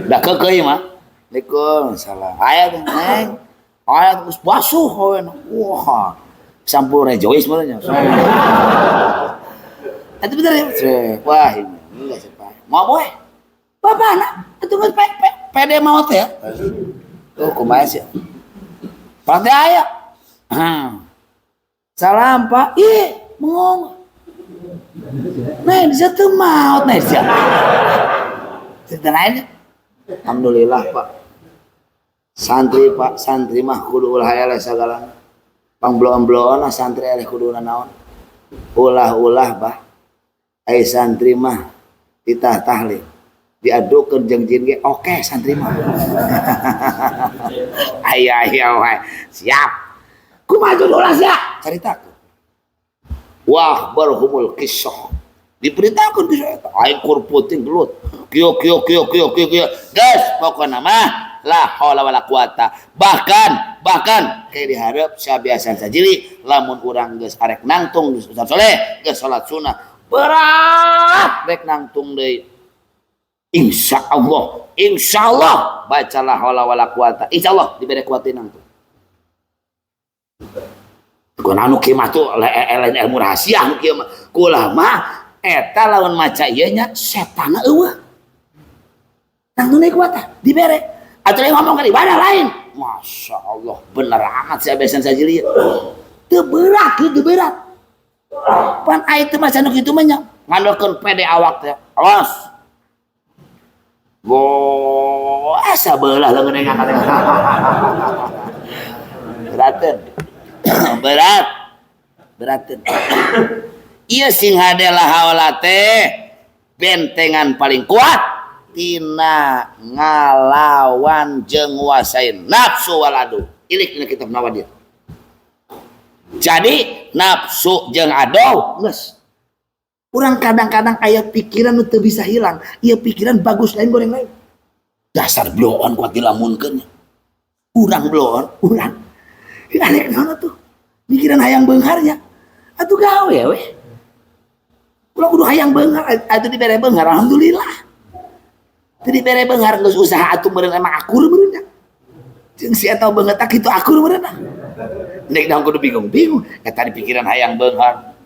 Dah kekeh mah. Waalaikumsalam. Aya teh neng. Aya geus basuh we. Wah. Sampul rejoice meureun nya. Atuh bener ya. Wah ini enggak sepa. Mau boy. Bapana atuh geus pede mau teh ya. Tuh kumaha sih. Pak teh aya. Salam Pak. Ih, mengong. Nah, bisa teu maot nah sia. Cerita lain. Alhamdulillah Pak. Santri Pak, santri mah kudu ulah eleh sagala. Pangblon-blon santri eleh kudu naon. Ulah-ulah Pak. Ai santri mah titah tahlil. Diadukeun jeung jin ge oke santri mah. Aya wae. Siap. Kumaha ulah sia? Caritakeun. Wah, barhumul qissah. Diberitakeun kisah eta. Aing kur puting gelut. Kio. Guys, pokokna mah la haula wala quwata. Bahkan kayak diharap sabiasan sajili lamun urang geus arek nangtung geus saleh, geus salat sunah. Berat rek nangtung deui. Insyaallah baca la haula wala quwata. Insyaallah dibere kuat nangtung. Kunaon anu kieu mah tuh lain ilmu rahasia anu kieu mah. Kulah mah eta lawan maca ieu nya setanna eueuh. Nangtung deui kuat dibere. Atuh ngomong ka ibadah lain. Masyaallah bener amat si abesan sajili. Teu berat. Pan aya teu maca nu kitu mah nya ngandalkeun pede awak teh. Awas. Wo, asa beulah leungeun ngangkat. Berateun. Ieu sing hadela haula teh bentengan paling kuat tina ngalawan jeung nguasain nafsu waladu. Ilik dina kitab Nawadir. Jadi nafsu jeung ado geus. Urang kadang-kadang aya pikiran nu teu bisa hilang. Ieu pikiran bagus lain goreng lain. Dasar bloon kuat dilamunkeun. Urang bloon, urang. Arek naon atuh? Pikiran hayang beungharnya. Atuh gawe we. Ulah kudu hayang beunghar, atuh dibere beunghar alhamdulillah. Teu dibere beunghar geus usaha atuh meureun emang akur meureun nya. Jeung si eta beunghar tak kitu akur meureun. Nek daun kudu bingung-bingung, eta dipikiran hayang beunghar.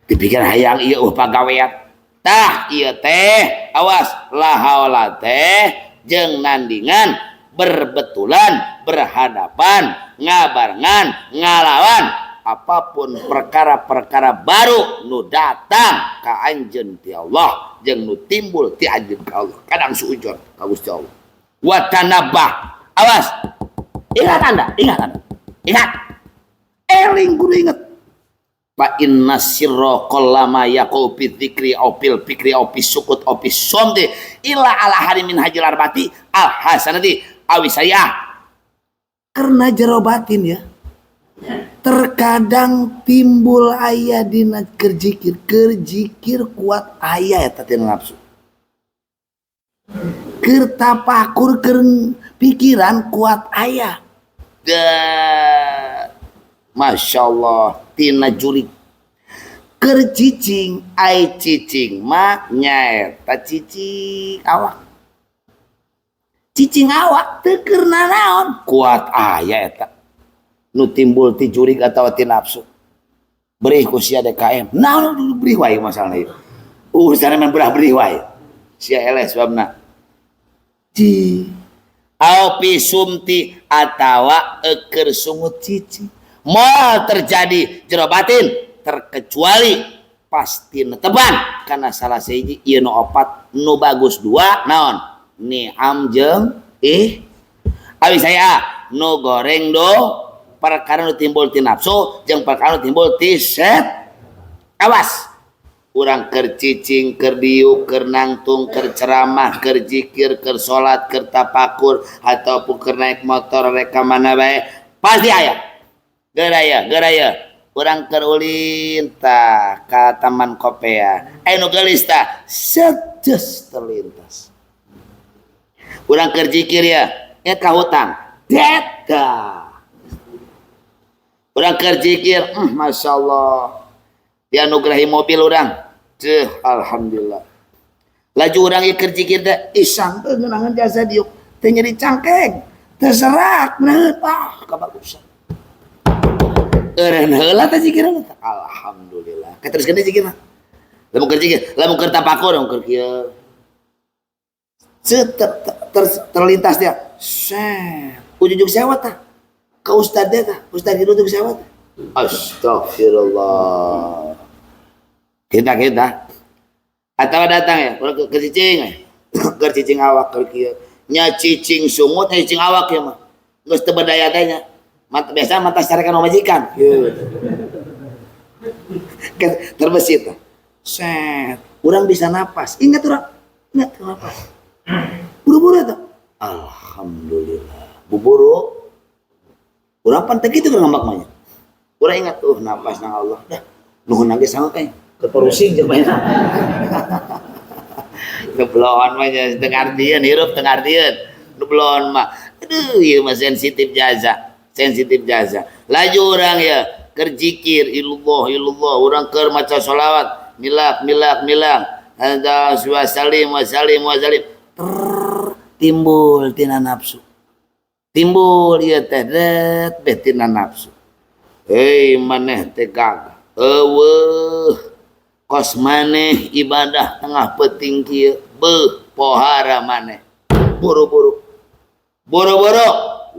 Dipikiran hayang ieu pagawean. Tah ieu teh awas la haula teh jeung nandingan berbetulan, berhadapan, ngabarengan, ngalawan apapun perkara-perkara baru nu datang ka anjeun ti Allah jeung nu timbul ti anjeun ka Allah kadang suujon ka Gusti Allah. Wa tanabbah. Awas. Ingat. Eling kudu inget. Fa inna sirra qallama yaqu fi dzikri aw fil fikri aw fi sukut aw fi somti illa ala harimin hajil arbati al hasanati awi saya. Karena jero batin ya. Terkadang timbul aya dina kerjikir kuat aya eta tina nafsu. Keur tapakur keur pikiran kuat aya. Masyaallah tina jurig. Keur cicing ai cicing mah nyaeta cicing awak. Cicing awak teu keur naon kuat aya eta. Nu timbul ti jurig atawa ti nafsu. Beurih ku sia DKM. Naon beurih wae masalahna ieu. Urusan mah beurih wae. Sia eleh sababna. Au pisumti atawa eukeur sungut cicing. Moal terjadi jero batin terkecuali pasti neteban karena salah sahiji ieu nu opat nu bagus dua naon ni'am jeung awi saya nu goreng do perkara nu timbul ti nafsu jeung perkara nu timbul ti set. Awas urang keur cicing keur diuk keur nangtung keur ceramah keur zikir keur salat keur tapakur ataupun keur naik motor rek ka mana bae pasti aya geraya urang keur ulin tah ka Taman Kopea nu geulis tah sedes terlintas urang keur zikir ya ka hutang deda Orang kerzikir, masya Allah, dianugerahi mobil orang, alhamdulillah. Laju orang yang kerzikir teh isang ngenangan jasa diuk, teh nyeri cangkeng, terserak, kebagusan. Eureun heula teh zikiran, alhamdulillah. Kateruskeun deui zikirna. Lamun kerzikir, lamun keur tapakur, lamun keur kieu. Terlintas dia, ujug sewat tah. Ka ustad tah, ustad kitu ujug sewat. Astagfirullah. Kita atau datang ya, kalau ke cicing, ke cicing awak ke kieu. Nya cicing sungut, cicing awak ya mah. Geus teu berdaya teh nya. Biasa mata sarekan majikan. Terbesit. Set, urang bisa napas. Ingat urang, ingat napas. Buru-buru eta. Alhamdulillah. Buburu. Urang pan teh kitu keur ngambak mah. Urang ingat napas nang Allah. Dah, nuhun lagi sangat teh. Keperusing jeung bae. Ngebloon mah tengah artieun hirup tengah artieun. Ngebloon mah. Aduh, ieu mah sensitif jaza. Sensitif jaza. Laju orang ya kerzikir illallah orang keur maca sholawat milak ada wasalim timbul tina nafsu timbul ieu teh tina nafsu maneh teh gagah eueuh kos maneh ibadah tengah peuting kieu pohara maneh buru-buru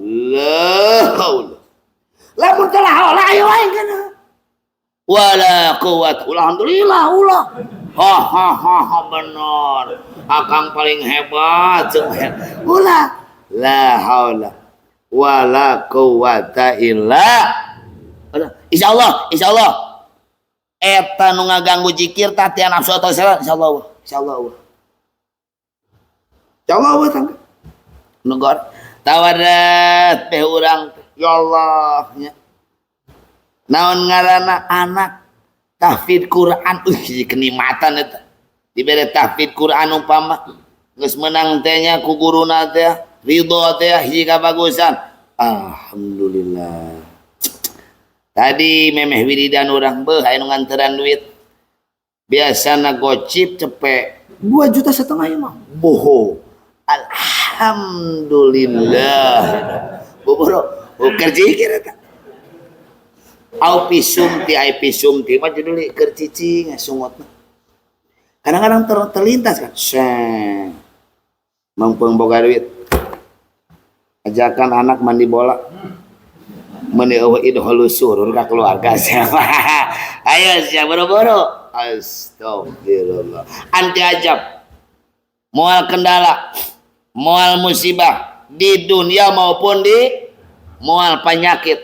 la haula lamun teu haula ayo wae kana wala quwwat alhamdulillah ulah ha bener akang paling hebat ulah la haula wala quwwata illa insyaallah eta nu ngaganggu zikir tah teh nafsu atau salat insyaallah tangga negor tawadat teh urang ya Allah nya naon ngaranna anak tahfidz Quran kenikmatan eta dibere tahfidz Quran umpama geus meunang teh nya ku guruna teh ridho teh hiji kabagusan alhamdulillah tadi memeh wiridan urang beuh aya nu nganteran duit biasana gocip cepek 2,5 juta ieu mah boho alhamdulillah buburo kerjikir eta au pisumti ai pisumti mah judul keur cicing sungutna kadang-kadang terlintas kan mangpeung boga duit ajakan anak mandi bola meni eueuh idhol surur ka keluarga siapa ayo sia boro-boro astagfirullah anti ajab moal kendala moal musibah di dunia maupun di moal penyakit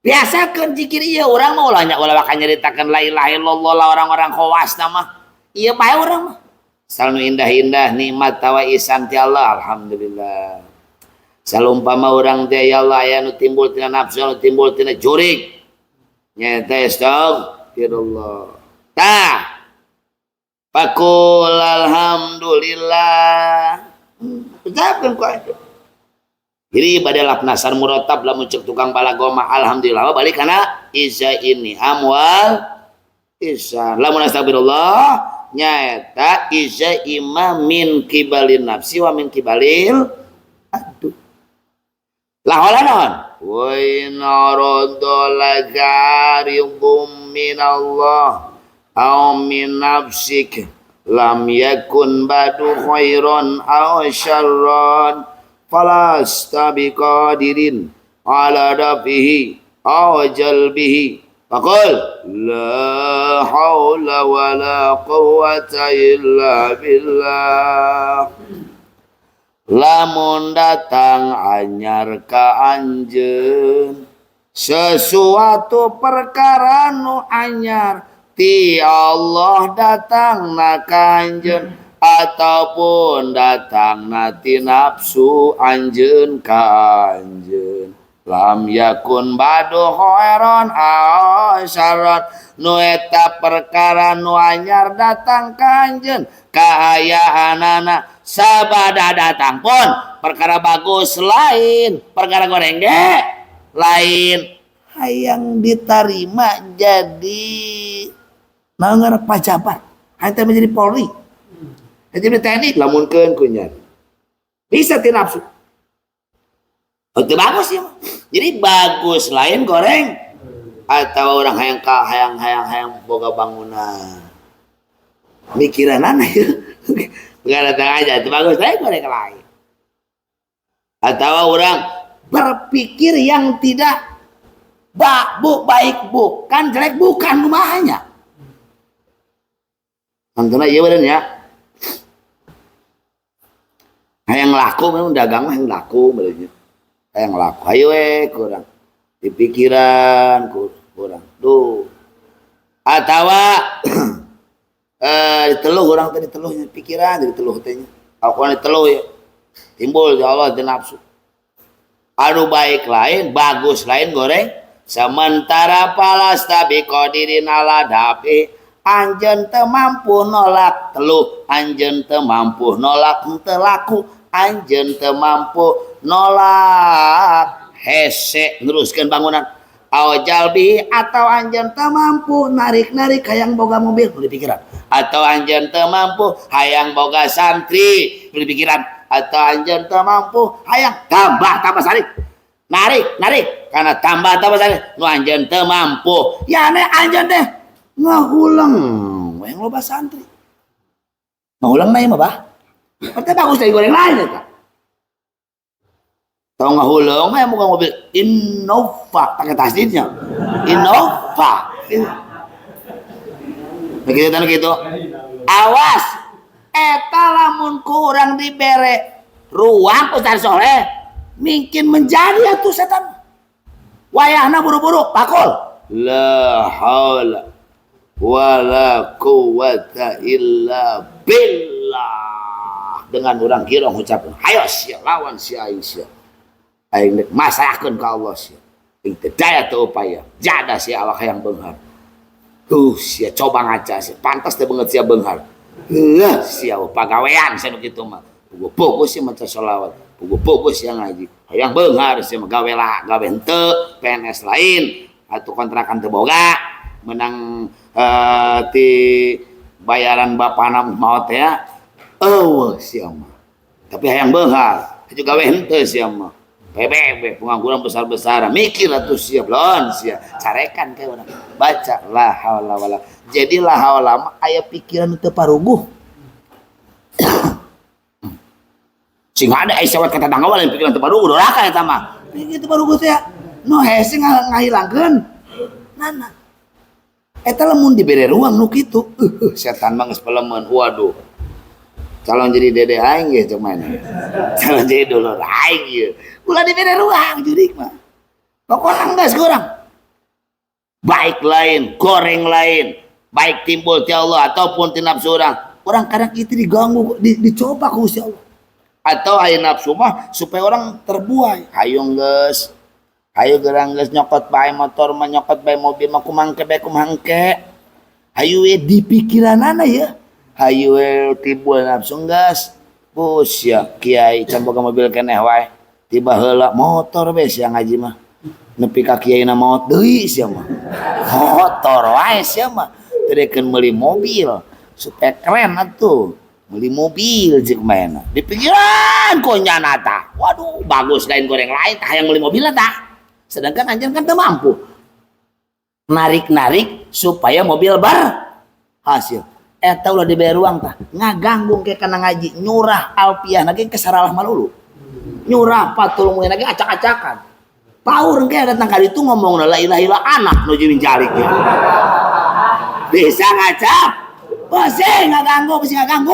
biasakeun zikir ieu urang mah ulah nya ulah nyaritakeun la ilaha illallah lah orang-orang khawas mah ieu bae urang mah sal nu indah-indah nikmat tawaisan ti Allah alhamdulillah salumpama urang teh ya Allah aya nu timbul tina nafsu nu timbul tina jurig nyaeta astagfirullah tah Pakul alhamdulillah. Ucapkan ku aja. Jadi pada lapnasan murotab lamun cek tukang balagoma alhamdulillah balik karena isya ini amwal isya lamun astagfirullah nyaeta isya imam min kibalin nafsi wa min kibalil aduh laholanon wa inarodolagaridum minallah aw min nafsik lam yakun badu khairan aw syarran falastabiqadirin ala dafihi aw jalbihi faqul la haula wala quwwata illa billah. Lamun datang anyar ka anjeun sesuatu perkara nu anyar ti Allah datang na kanjeun ataupun datang nati nafsu anjeun ka anjeun lam yakun badu khairon aw syarran nu eta perkara nu anyar datang ka anjeun kaayaanana sabada datang pun perkara bagus lain perkara goreng ge lain hayang diterima jadi ngaranna pajabat hayang menjadi Polri jadi TNI lamunkeun kunyan bisa ti nafsu itu bagus ya jadi bagus lain goreng atau orang hayang boga bangunan mikiran aneh bukan datang aja itu bagus lain goreng lain atau orang berpikir yang tidak baik bukan jelek bukan rumahnya tentunya iya bener ya hayang laku memang dagang mah yang laku bener hayang laku ayo kurang di pikiran kurang tuh atau diteluh orang tadi teluhnya pikiran jadi teluh tanya kalau diteluh ya timbul ya Allah dan nafsu anu baik lain bagus lain goreng sementara palas tabi qadirin ala dapi anjeun teu mampu nolak teluh anjeun teu mampu nolak henteu laku anjeun teu mampu nolak hese neruskeun bangunan awajalbi atau anjeun teu mampu narik-narik hayang boga mobil di pikiran atau anjeun teu mampu hayang boga santri di pikiran atau anjeun teu mampu hayang tambah sari narik karena tambah sari nu anjeun teu mampu ya ane anjeun teh ngahulang yang loba santri ngahulang naik mah bah berarti bagus dari goreng lain ya tau ngahulang mah bukan mobil Innova pakai tasdidnya Innova begitu gitu awas eta lamun kurang dibere ruang Ustaz Soleh mungkin menjadi atuh setan wayahna buru-buru pakul la haula wala quwata illa billah dengan orang kira ngucapkeun hayo sia lawan sia sia aing masahkeun ka Allah sia ing teu daya teu upaya jada sia awak hayang beunghar sia coba ngaca sia pantas teh beungeut sia beunghar sia pagawean sia nu kitu mah puguh-puguh sia maca sholawat puguh-puguh sia ngaji hayang beunghar sia mah gawe henteu PNS lain atuh kontrakan teu boga menang ti bayaran bapana maot ya sia mah tapi hayang beunghar juga gawe henteu sia mah PBB pengangguran besar-besaran mikir atuh sia belon sia carekan ke urang baca la haula wala jadi la haula mah aya pikiran teu paruguh sing ada aya sawat kata dangga lain pikiran teu paruguh doraka eta mah pikiran teu paruguh teh nu hese ngahilangkeun nana eta lamun dibere ruang nu kitu setan mah geus pelemen waduh calon jadi dede aing ge cuman calon jadi dulur aing ieu ulah dibere ruang jurik mah pokona geus kurang baik lain goreng lain baik timbul ti Allah ataupun ti nafsu orang kadang itu diganggu dicoba ku Gusti Allah atau aya nafsu mah supaya orang terbuai hayong geus hayu gerang geus nyokot bae motor mah nyokot bae mobil mah kumangke bae kumangke hayu we di pikiranana ya hayu we timbul nafsu geus bus ya kiai can boga mobil keneh wae tiba heula motor we sia ngaji mah nepi ka kiaina maot deui sia mah motor wae sia mah teurekeun meuli mobil supaya keren atuh meuli mobil jeung maena di pikiran konyana tah waduh bagus lain goreng lain hayang meuli mobil tah sedangkan anjeun kan teu mampu narik-narik supaya mobil berhasil eta ulah dibere ruang tah ngaganggu ke kana ngaji nyurah alfiah lagi kesaralah malulu nyurah patul mungkin lagi acak-acakan paur engke datang kali itu ngomong la ilaha illallah anak nuju minjalik ya bisa ngacap bose ngaganggu bisa ngaganggu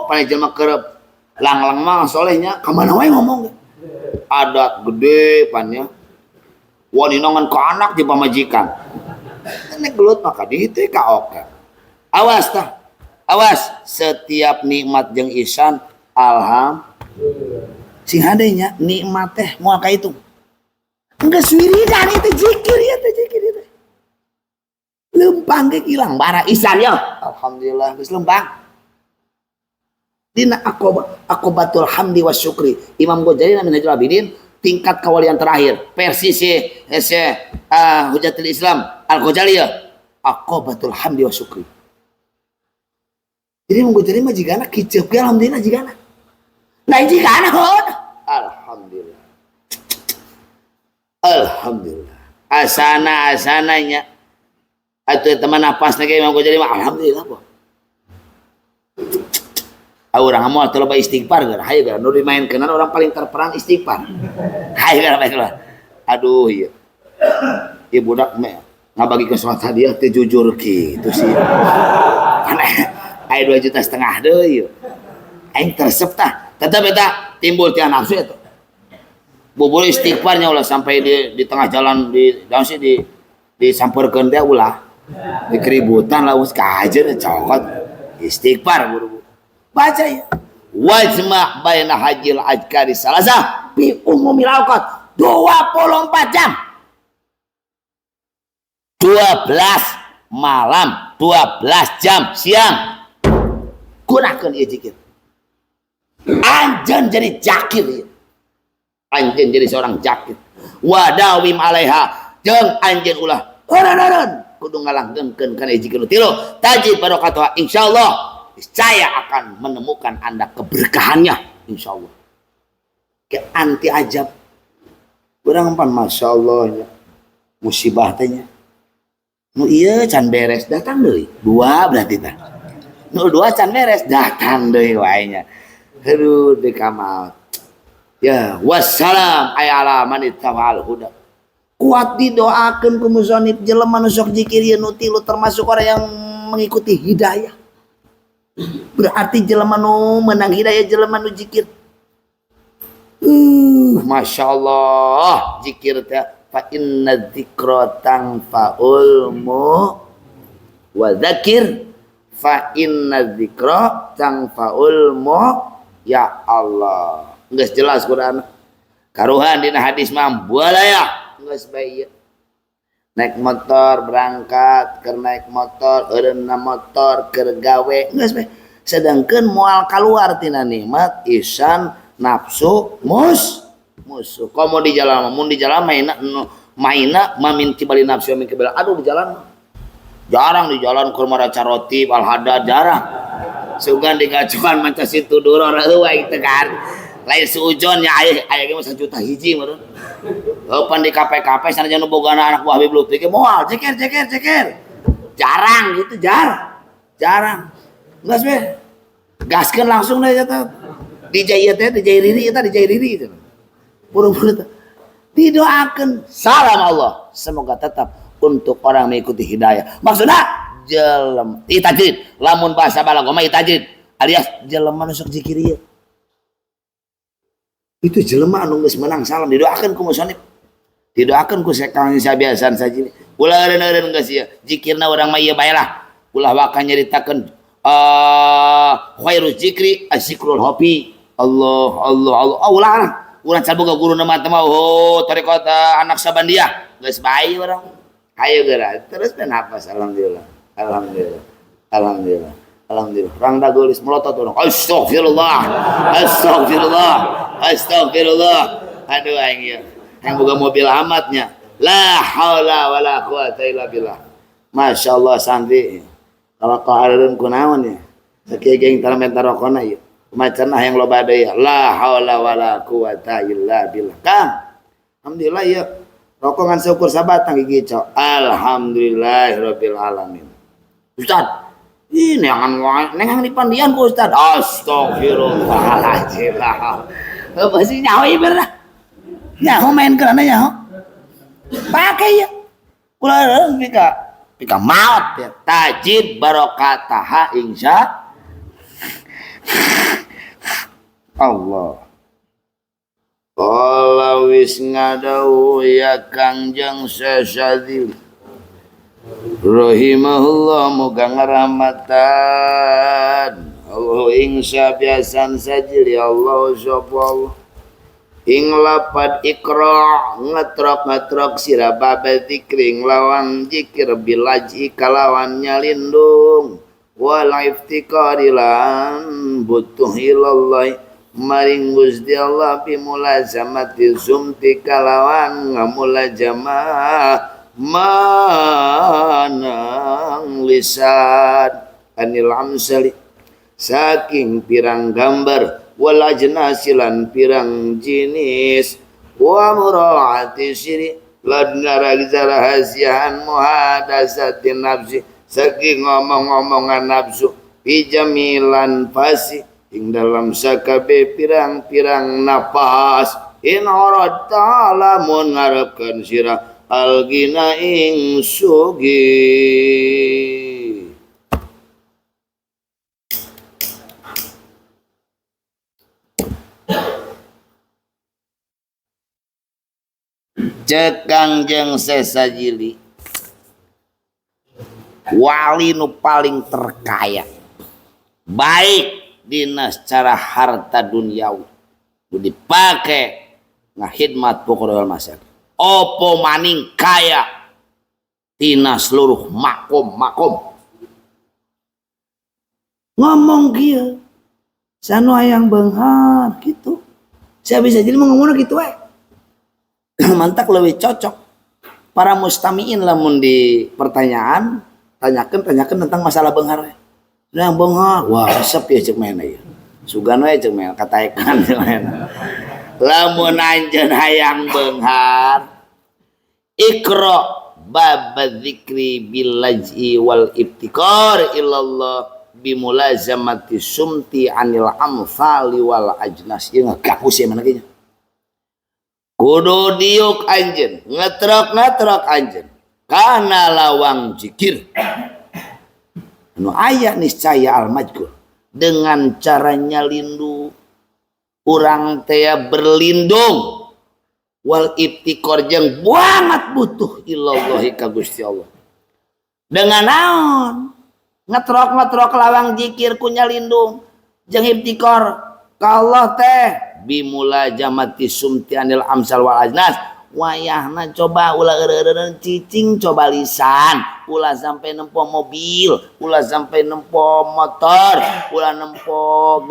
paling jelema kerep lang-lang mah solehnya kamana wae ngomong adat gede pannya wanina ngan ka anak di pamajikan nek gelut maka ditu ka oke awas tah awas setiap nikmat jeung ihsan alhamdulillah sing hadenya nikmat teh moal ka itu enggeus wiridan itu zikir ya teh zikir itu lempang ge ilang bara ihsan ya alhamdulillah geus lempang dina akobatul hamdi wasyukri Imam Ghazali na Minhajul Abidin tingkat kewalian terakhir versi Hujatul Islam Al-Ghazaliyah aqabatul hamdi wa syukri. Jadi mungkin terima jika anak kicep alhamdulillah jika anak lain jika anak alhamdulillah alhamdulillah asananya atau teman napas lagi Imam Ghazali alhamdulillah kok orang amal terlalu istighfar kan hayu kan nu dimainkeun orang paling terperang istighfar hayu kan baiklah aduh iya ieu budak mah ngabagi ke salat hadiah teh jujur kitu sih kan aya 2,5 juta deui aing tersep tah tetep eta timbul ti nafsu eta bubul istighfarnya ulah sampai di tengah jalan di daun sih disampeurkeun teh ulah di keributan lah us kajeun cokot istighfar buru baca ya wajma baina hajil ajkari salasa fi umumil awqat 24 jam 12 malam 12 jam siang gunakan ieu zikir anjeun jadi zakir anjeun jadi seorang zakir wadawim alaiha jeung anjeun ulah eureun kudu ngalanggengkeun kana zikir tilu tajid barokatuh insyaallah saya akan menemukan Anda keberkahannya insyaallah ke anti ajab urang pan masyaallah ya musibah teh nya nu ieu can beres datang deui dua berarti tah nu dua can beres datang deui wae nya aduh dekamal ya wassalam ay ala man itta'al huda kuat didoakeun ku musannif jelema nu sok zikir ieu nu tilu termasuk orang yang mengikuti hidayah. Berarti jelema nu menang hidayah jelema nu zikir. Masya Allah zikir teh fa inna dzikra tanfa'ul wa dzakir fa inna dzikra tanfa'ul ya Allah. Geus jelas Quran. Karuhan dina hadis mah bualaya geus bae naik motor berangkat keur naik motor eureunna motor keur gawe geus bae sedangkeun moal kaluar tina nikmat isan nafsu musuh komo di jalan mun di jalan maina mamin kibali nafsu min kibali aduh di jalan jarang di jalan keur maraca roti al hadad jarang sugan digacuan manca situ duror eueuh teh kan lain seujon nya aya ge 1 juta hiji meureun pan di KP-KP sanajan nu bogana anak buah Habib Lutfi ge moal ceker jarang gitu jarang geus we gaskeun langsung deh eta DJ teh DJ Riri itu burung-burung didoakeun salam Allah semoga tetap untuk orang mengikuti hidayah maksudna jelema itajrid lamun bahasa balaghah mah itajrid alias jelema nu sok zikir ieu itu jelema anu geus menang salam didoakeun ku musannif didoakeun ku sekang sabiasan sajili ulah eureun geus ieu zikirna urang mah ieu bae lah ulah waka nyaritakeun khairuz zikri azzikrul hobi Allah ulah urang saboga guru nama teh mah tarekat anak Sabandiah geus bae urang hayu geura terus dan hafaz alhamdulillah orang dah gelis melotot orang astagfirullah aduh aing boga mobil amatnya la haula wala quwata illa billah masyaallah santri kalau kahareun kunaon ya sakieu geng taramentar rokona ieu macanna yang loba deui la haula wala quwata illa billah kang alhamdulillah ya rokok ngan syukur sabatang gigi cok alhamdulillahirabbil alamin Ustaz ini nengang di pandian ku Ustaz astagfirullahaladzim apa sih nyawa iber lah nyawa main kerana nyawa pakai ya kula pika maut ya tajid barokataha insya Allah kalau wis ngadau ya Kangjeng Syazili rahimahullah muga ngaramatan Allah ing sabiasan sajil ya Allah subhanahu ing lapad ikra ngetrok sirabab zikring lawan zikir bilaji kalawan nyalindung wal iftiqarilan butuh ilallah maring Gusti Allah bi mulazamati sumti kalawan ngamulazamah manang lisan anil amsali saking pirang gambar wal ajnasilan pirang jenis wa muraati syiri lan narahasian muhadasatin nafsi saking ngomong-ngomongan nafsu pijamilan fasi ing dalam sakabe pirang-pirang napas in arad ta'ala mun ngarepkeun sira algina ing sugi. Cekang jeung sesajili wali nu paling terkaya baik dina secara harta duniawi nu dipake ngahidmat fuqara wal masakin opo maning kaya tina seluruh makom ngomong kieu sanu hayang beunghar gitu saya bisa jadi ngomongna gitu we mantak lebih cocok para mustamiin lamun di pertanyaan tanyakan tentang masalah beunghar yang beunghar wah resep ya cek mana ya sugan we cek mana kataekan cek mana lamun anjeun hayang beunghar ikra bab dzikri bil laj'i wal ibtikar illallah bimulazamati sumti anil amsali wal ajnas ieu ngagapus ya mana kieu kudu diuk anjeun ngetrok anjeun kana lawang zikir anu aya niscaya al majgur dengan caranya lindu urang teh berlindung wal ibtikor jeung banget butuh ilallahi ka Gusti Allah dengan naon ngetrok lawang zikir ku nyalindung jeung ibtikor ka Allah teh bimulajamati sumti anil amsal wal ajnas wayahna coba ulah eureun cicing coba lisan ulah sampai nempo mobil ulah sampai nempo motor ulah nempo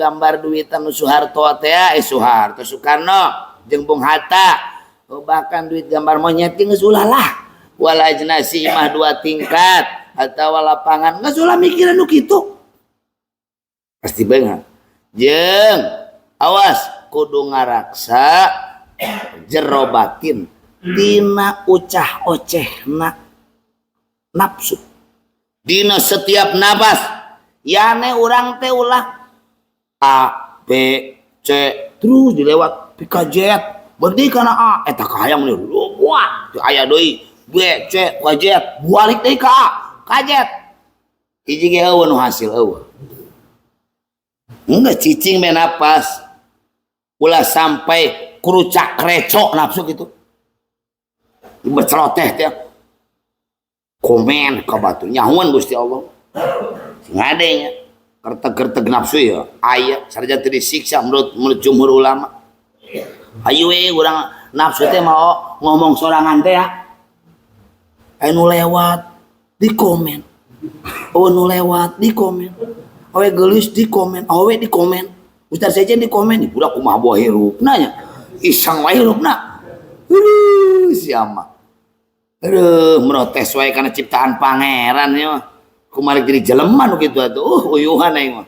gambar duitan nu Soeharto teh Soeharto Soekarno jeung Bung Hatta bahkan duit gambar monyet geus ulah lah wal ajnasi mah 2 tingkat atawa lapangan geus ulah mikiran nu kitu pasti beunghar jeung awas kudu ngaraksa jero batin dina ucah ocehna nafsu dina setiap nafas yane urang teh ulah A B C terus dilewat pikajet berdi kana A eta kahayang meni wah aya deui B C kajet balik deui ka A kajet hiji ge eueuh nu hasil eueuh enggak cicing me napas ulah sampai kurucak recok nafsu gitu berceloteh teh komen ka batu nyahuan Gusti Allah ngadenya kerteg nafsu ya aya sarja teu disiksa menurut jumhur ulama ayo we urang nafsu teh mau ngomong sorangan teh ya anu lewat di komen nu lewat di komen awe geulis di komen awe di komen Ustaz saja di komen di budak kumaha boa hirupna nya isang wae hirupna siapa merotes wae karena ciptaan pangeran ya kumaha jadi jelema nu kitu atuh uyuhan aing mah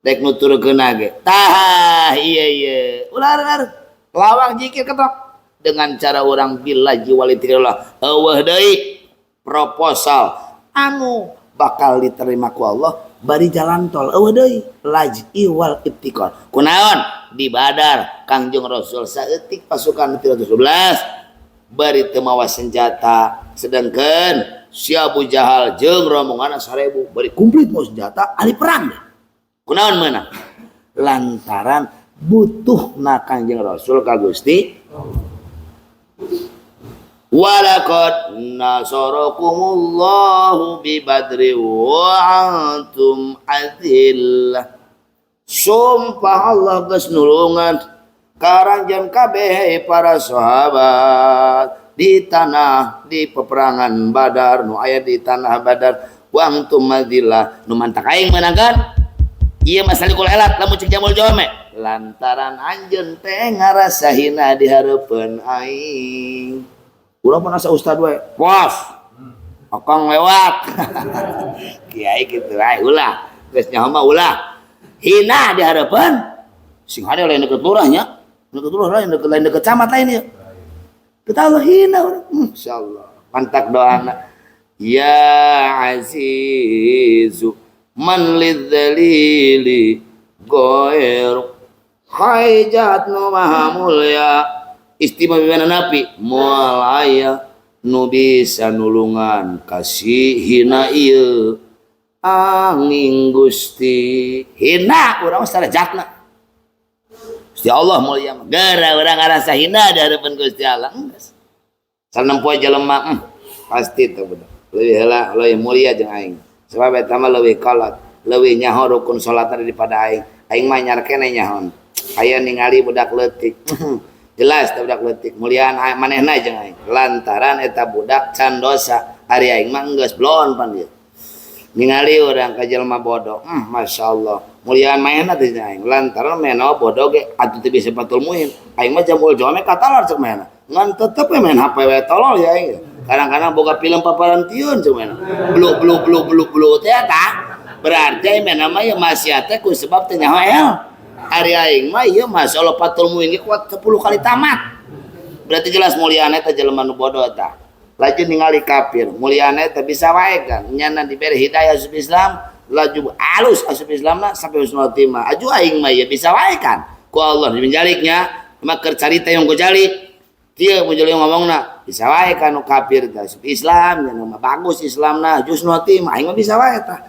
dek nuturkeun ge tah iya ular lawang zikir ketok dengan cara orang billahi walitillah eueuh deui proposal anu bakal diterima ku Allah bari jalan tol eueuh deui laj'i wal ibtikar kunaon di Badar Kangjeng Rasul saeutik pasukan 311 bari teu mawa senjata sedangkeun si Abu Jahal jeung rombongan 1000 bari kumplit mau senjata ahli perang kunaon meunang lantaran butuhna Kangjeng Rasul ka Gusti walaqad nasarakumullahu bi badri wa antum adillah sumpah Allah geus nulungan karanjeun kabeh para sahabat di peperangan Badar nu aya di tanah Badar wa antum adillah nu mantak aing meunangkeun ieu mah salikul elat lamun cek jamul jome lantaran anjeun teh ngarasa hina di hareupeun aing. Urang pernah sa ustad we, bos akang lewat. Kiai gitu ulah geus nyaho mah ulah hina di hareupeun sing hade lain deket lurahnya, deket lurah lain deket camat lain ya. Kita Allah hina urang. Insyaallah mantak doana. Ya azizu man lidzalili goer haijat nu maha mulya istimewa napi moal aya nu bisa nulungan kasih hina ieu angin Gusti hina urang sarejatna Gusti Allah mulya gara urang ngarasa hina di hadapan Gusti Allah geus sanempoe jelema pasti teh bener leuwih heula leuwih mulia jeung aing sebab eta mah leuwih kolot leuwih nyaho rukun salat daripada aing aing mah nyar keneh nyahon aya ningali budak leutik jelas teh budak leutik muliaan manehna jeung aing lantaran eta budak can dosa ari aing mah geus blon pan dieu ningali urang ka jelema bodoh masyaallah muliaan manehna teh aing lantaran manehna bodoh ge atuh teu bisa batul muin aing mah jamul jome katalar cek manehna ngan tetep main HP we tolol ya aing kadang-kadang boga film paparantieun cuman bluk teh eta berarti main nama ya maksiat teh ku sebab teh nyaho el ari aing mah ieu masyaallah patul muin ge kuat 10 kali tamat berarti jelas muliana teh jelema nu bodoh tah laju ningali kafir muliana teh bisa wae kan nyana diberi hidayah asup Islam laju alus asup Islamna sampai husnul khotimah aju aing mah ya bisa wae kan ku Allah dimenjaliknya mah keur carita yang gojalik dia muncul ngomongna bisa wae kan kafir teh Islam nya mah bagus Islamna husnul khotimah aing mah bisa wae tah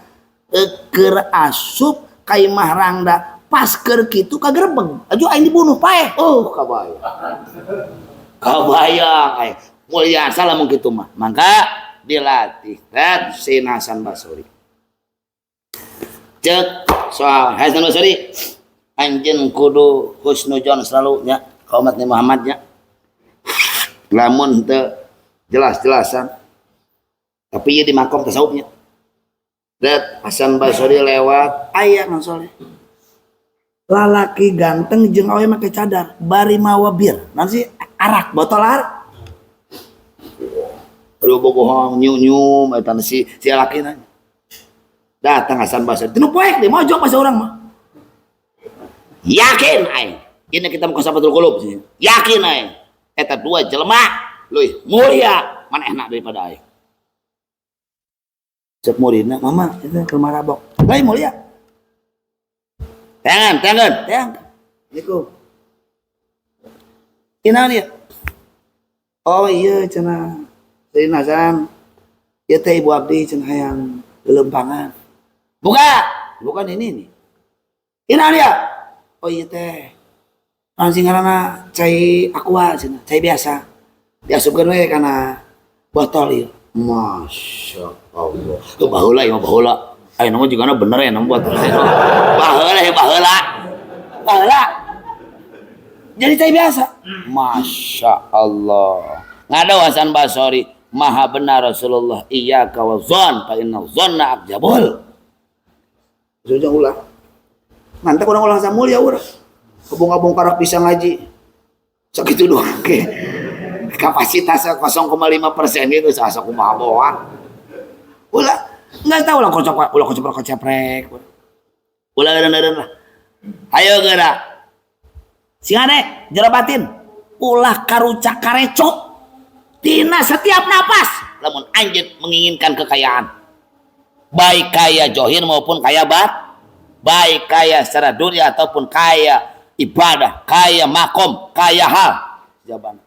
keur asup ka imah rangda pas keur kitu kagerebeg aju aing dibunuh paeh kabayang aing mulia salah mung kitu mah mangka dilatih rat Sin Hasan Basri cek soal Hasan Basri anjeun kudu husnudzon selalu nya ka umat Muhammad nya lamun teu jelas-jelasan tapi ieu di makom tasawufnya dat Hasan Basri lewat aya nu soleh lalaki ganteng jeung awe make cadar bari mawa bir naon sih arak botol arak aduh bogohong nyum eta si lakina datang Hasan Basri tinu poek deh mojok masa urang mah yakin aing ini kita muka sabatul qulub yakin aing eta dua jelema leuwih mulia manehna daripada aing cek muridna mama eta keur marabok lain mulia tangan niku inaon ieu oh iya cenah Sin Hasan ieu teh ibu abdi cenah hayang lelempangan bukan ini nih inaon ya oh iya teh langsung ngaranna cai aqua cenah cai biasa diasupkeun we kana botol ieu masya Allah tuh baheula ieu baheula aya nama juga bener ya nama botol baheula jadi cai biasa masya Allah ngado Hasan Basri maha benar Rasulullah iyyaka wa dzan fa inna dzanna akjabul sudah ulah mantap urang ulah samulia urang kebong-kebong karak bisa ngaji sakitu doang ke kapasitasnya 0,5% gitu asa kumaha boang ulah enggak tahu lah kocok ceprek ulah eureun lah ayo geura singane jerabatin ulah karucak kareco tina setiap napas lamun anjeun menginginkan kekayaan baik kaya johir maupun kaya baik kaya secara dunia ataupun kaya ibadah, kaya makom, kaya hal. Jawaban.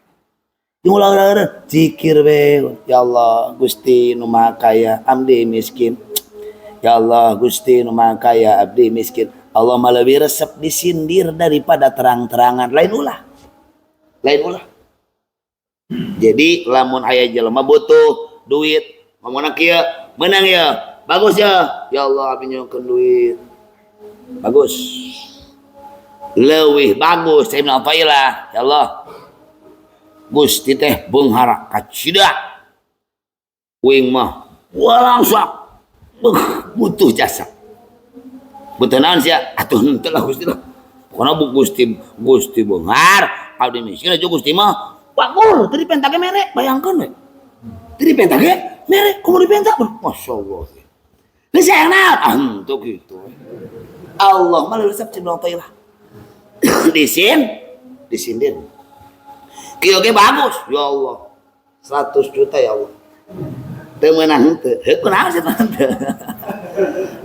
Ulah zikir we. Ya Allah, Gusti nu Maha Kaya, abdi miskin. Ya Allah, Gusti nu Maha Kaya, abdi miskin. Allah mah lebih resep disindir daripada terang-terangan. Lain ulah. Jadi lamun aya jelema butuh duit, ngomongna kieu, menang ya. Bagus ya. Ya Allah, abdi nyukeun duit. Bagus. Leuwih bagus Ibnu Athaillah. Ya Allah, Gusti teh beunghara kacida uing mah walangsak butuh jasa butuh naon sia atuh henteu lah Gusti lah Karena bu Gusti bengar, abdi miskin aja Gusti mah bakul, tadi pentaknya merek, bayangkan we. Tadi pentaknya merek, kamu dipentak, masya Allah. Ini sayang naon, untuk gitu. Allah malah resep cendol lah. Disindir. Kieu ge bagus, ya Allah. 100 juta ya Allah. Teu meunang henteu. Kunaon sih teh?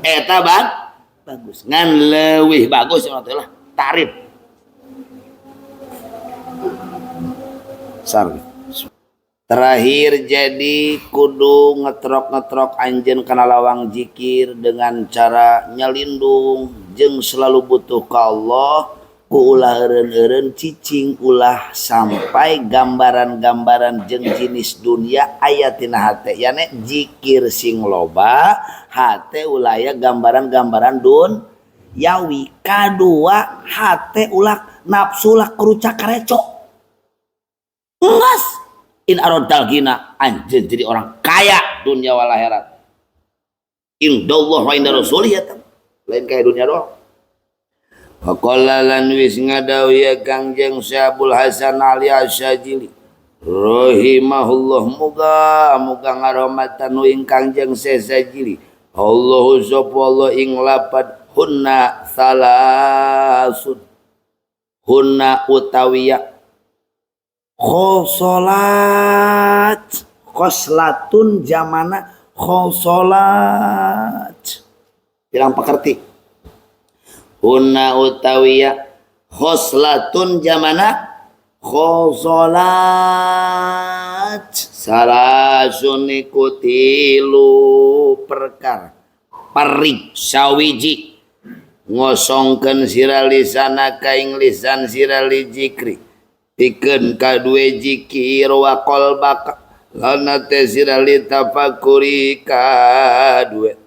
Eta bagus. Ngan leuwih bagus lah tarif. Terakhir jadi kudu ngetrok anjeun kana lawang zikir dengan cara nyelindung jeung selalu butuh ka Allah. Ku ulah eureun-eureun cicing ulah sampai gambaran-gambaran jeung jenis dunia aya tina hate yane zikir sing loba hate ulah aya gambaran-gambaran yawi. Kadua hate ulah nafsu ulah kerucak kareco ngas in aradal gina anjeun jadi orang kaya dunia wal akhirat indallah wa inda rasulih ya lain kaya dunia doang. Faqala lan wis ngadawi Kangjeng Syabul Hasan Ali Asyajili rahimahullah muga ngarahmatan ing Kangjeng Syajili Allahu subhanahu ing lapad hunna salasud hunna utawiya khosolat khoslatun jamana khosolat bilang pekerti hunna utawiya khoslatun jamana khosolat salasun ikutilu perkara parik sawiji ngosongkeun sira lisana kaing lisan sira li zikri pikeun kadue zikir wa qalbaka lana te sira li tafakuri kadue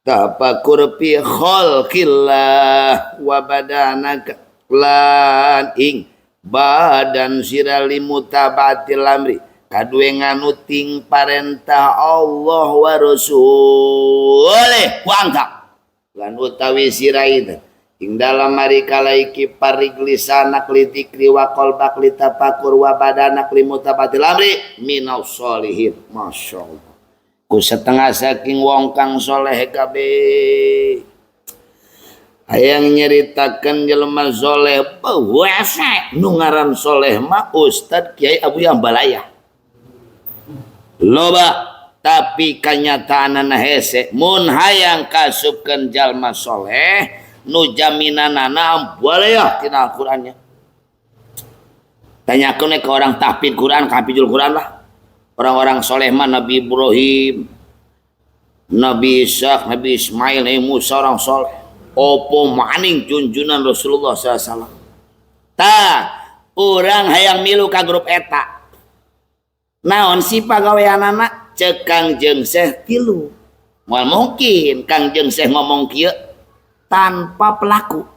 tafakur fi khalqillah wa badanaka lan ing badan sira li mutabatil amri kadue nganuting parentah Allah wa rasulih wangka lan utawi sira itu ing dalam mari kalaiki parig lisanak li dzikri wa qalbak li tafakur wa badanak li mutabatil amri minas sholihin masyaallah ku setengah saking wong kang soleh kabeh hayang nyeritakeun jelema soleh wese nu ngaran soleh mah Ustad Kiai Abu Yambalaya loba tapi kanyataanana hese mun hayang kasupkeun jalma soleh nu jaminanana boleh tina Al-Qur'annya tanyakeun ke orang tahfidz Quran hafizul Quran lah. Orang-orang soleh mah Nabi Ibrahim, Nabi Ishak, Nabi Ismail, Nabi Musa orang soleh. Opo maning junjunan Rasulullah SAW. Orang hayang milu ka grup eta. Naon si pagaweanana cek Kangjeng Syekh tilu. Moal mungkin Kangjeng Syekh ngomong kieu tanpa pelaku.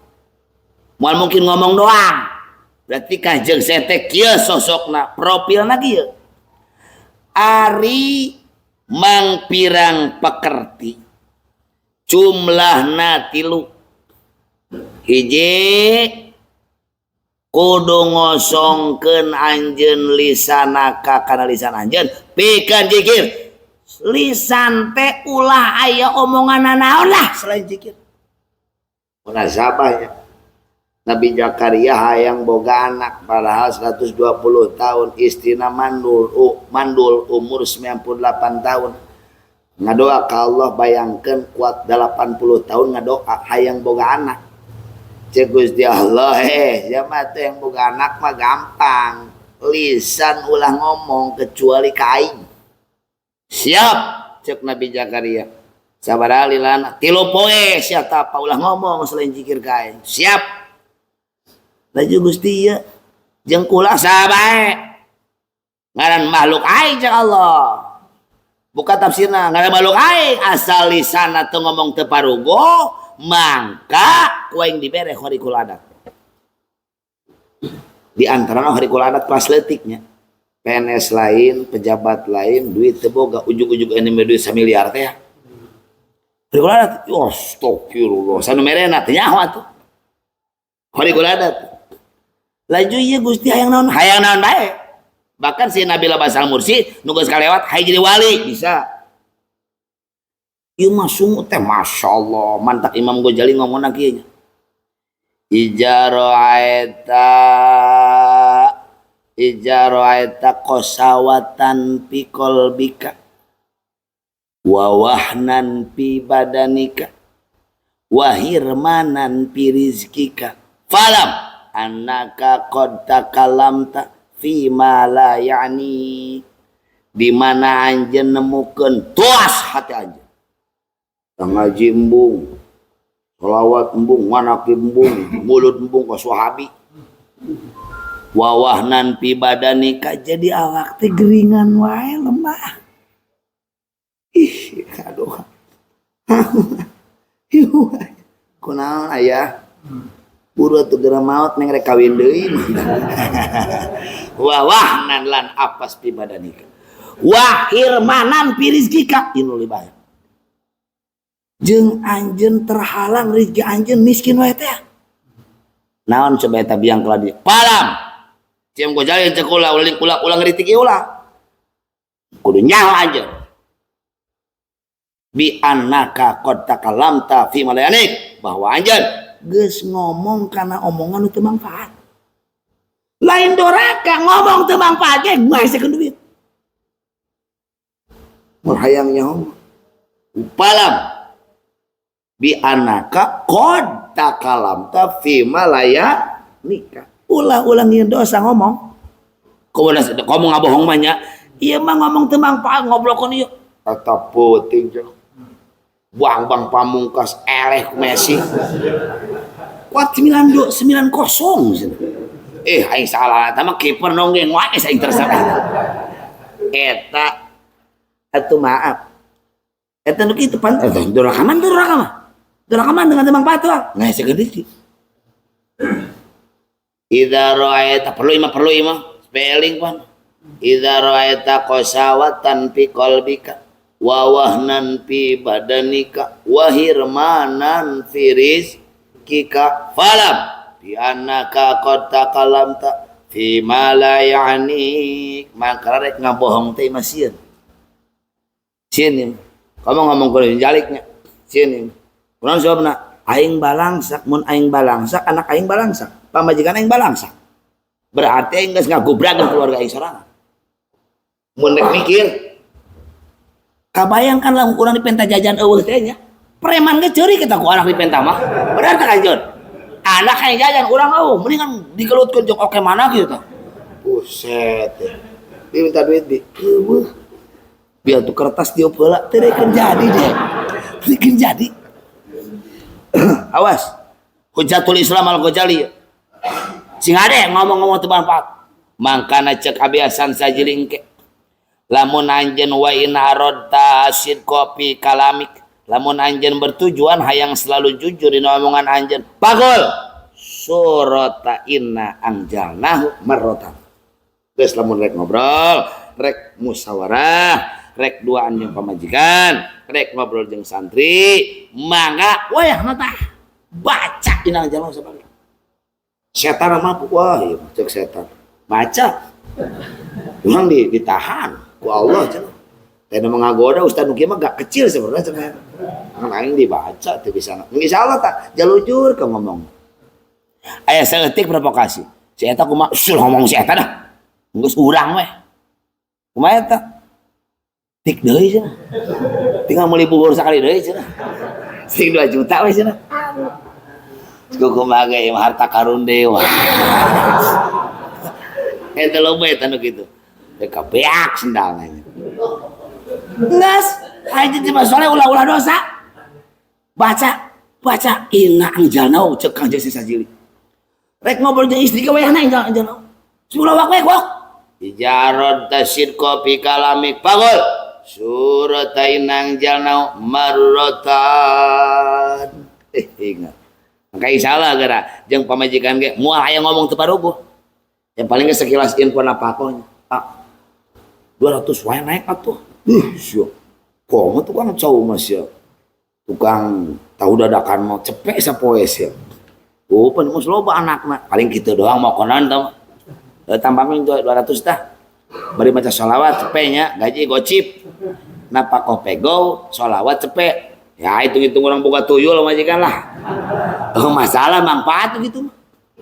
Moal mungkin ngomong doang. Berarti Kangjeng Syekh teh kieu sosokna, profilna kieu. Ari mangpirang pekerti jumlahna 3 hiji kudu ngosongkeun anjeun lisanaka kana lisan anjeun pikeun zikir lisan teh ulah aya omongan naon lah selain zikir munasabahnya Nabi Zakaria hayang boga anak padahal 120 tahun istrina mandul umur 98 tahun ngadoa ka Allah bayangkeun kuat 80 tahun ngadoa hayang boga anak cek Gusti Allah jamaah teh yang boga anak mah gampang lisan ulah ngomong kecuali kain siap cek Nabi Zakaria sabaraha lilana 3 poe sia tapa ulah ngomong selain zikir kain siap laju Gusti ya jeung kula sabae ngaran makhluk aing cek Allah buka tafsirna ngaran makhluk aing asal lisanna teu ngomong teu parugo mangka kuaing dibere harikul adat di antarana harikul adat kelas leutiknya PNS lain pejabat lain duit teu boga ujug-ujug anu duit 1 miliar teh harikul adat astagfirullah sanu merena teh nyaho atuh Hari kuladat. Laju iya Gusti hayang naon bae. Bahkan si Nabila Basal Mursi nunggu sekali lewat hayang jadi wali bisa. Ieu mah sungguh teh masyaallah mantap Imam Ghazali ngomong kieu nya. Ijaro'aita qasawatan fi qalbika wa wahnan fi badanika wa hirmanan fi rizkika falam annaka qad takalamta fi ma la ya'ni di mana anjeun nemukeun tuas hati anjeun ngaji embung sholawat embung manaki embung mulut embung ka sahabi wawahnan pi badanika jadi awak teh geringan wae lemah ih aduh kunaon aya buru atuh geura maot neng rek kawin deui wawahnan lan apas pi badanika wahirmanan pi rizkika inu libaya jeung anjeun terhalang rezeki anjeun miskin wae teh naon coba eta biang keladi palam ciem Ghazali cek ulang ngeritik ulah kudu nyaho aja bi annaka qad takalamta fi malayanik bahwa anjeun geus ngomong kana omongan teu manfaat lain doraka ngomong teu manfaat ge ngasekeun duit mun hayang nyaho palam bi anaka qad takalamta fi malaya nikah ulang-ulang ieu dosa ngomong ngomong ngabohong mah nya ieu mah ngomong teu mangpaat ngoblokon ieu eta peuting jeung Bang Pamungkas eleh Messi kuat 90 aing salah eta mah kiper nonggeng wae saing tersabut eta atuh maaf eta nu kitu pan dorakaman dengan temang patwa nggak segede idza ra'aita perlu imah spelling pan idza ra'aita qasawatan fi qalbika wa wahnan fi badanika wa hirmanan fi rizkika falam bi annaka qad takalamta fi ma la ya'ni maka rek ngabohong teh mah sieun kamu ngomong kudu jaliknya sieun kurang jawabna aing balangsak mun aing balangsak anak aing balangsak pamajikan aing balangsak berarti aing geus ngagobrageun keluarga aing sorangan mun rek mikir kabayangkan lamun urang dipenta jajan eueuh teh nya preman ge ceurik eta ku anak dipenta mah berarti kanjeun anak aing jajan urang eueuh mendingan dikelutkeun jeung oke mana kitu tah buset diminta duit di eueuh biar tuh kertas tiup heula teu dekeun jadi deh bikin jadi awas Hujatul Islam Al-Ghazali sing ade ngomong-ngomong teu manfaat mangkana cek abiasan sajiling ke lamun anjeun wa in aradta sidqa fi kalamik lamun anjeun bertujuan hayang selalu jujur di omongan anjeun bagol surata inna anjalnahu marratan geus lamun rek ngobrol rek musyawarah rek duaan jeung pamajikan rek ngobrol jeung santri mangga wayahna tah baca inang jalma sabari setan mah wah ieu cek setan baca urang ditahan ku Allah cenah teh mengagoda ustaz nu kieu mah gak kecil sebenarnya cenah kan aing dibaca teu bisa insyaallah tah jalujur ke ngomong aya saeutik provokasi si eta kumaha sul ngomong si eta dah geus urang we kumaha eta tik deui cenah tinggal meuli buhur sakali deui cenah sing 2 juta we cenah kumaha ge harta karun dewa eta loba eta nu kitu teh kabeak sendalna geus aja cuma soleh ulah-ulah dosa baca inna anjalna cek Kang Jesi Sajili rek ngobrol jeung istri ke wayahna anjalna sulah wak we kok ijarad tasidqa fi kalamik pagol surat inang jalna marratan ingat maka salah gara jeung pamajikan ge moal aya ngomong teu paruguh yang paling sekilas info napakonya 200 wae naik atuh sio komo tukang cau mas ya tukang tahu dadakan mau cepek sapoe sia Oh, penuh loba anakna. Paling gitu doang mau konon tau. Tambahnya 200 tah. Bari baca sholawat cepenya gaji gocip. Napa kau pego sholawat cepet. Ya hitung-hitung orang boga tuyul majikan lah. Oh, masalah manfaat gitu.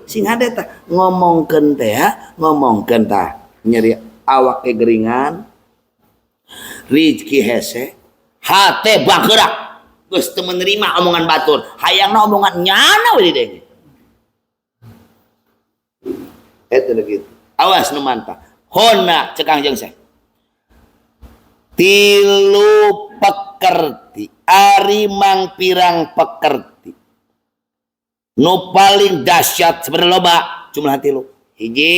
Sing hade tah ngomongkeun teh ya, ngomongkeun tah nyeri awak kegeringan. Rizki hese hate banggerak. Geus teu menerima omongan batur. Hayangna omongan nyana we deui. Eta gitu. Awas nu mantap. Hona cekang jeung saya. Tilu pekerti, ari mang pirang pekerti. Nu paling dahsyat sebenarnya loba jumlah tilu. Hiji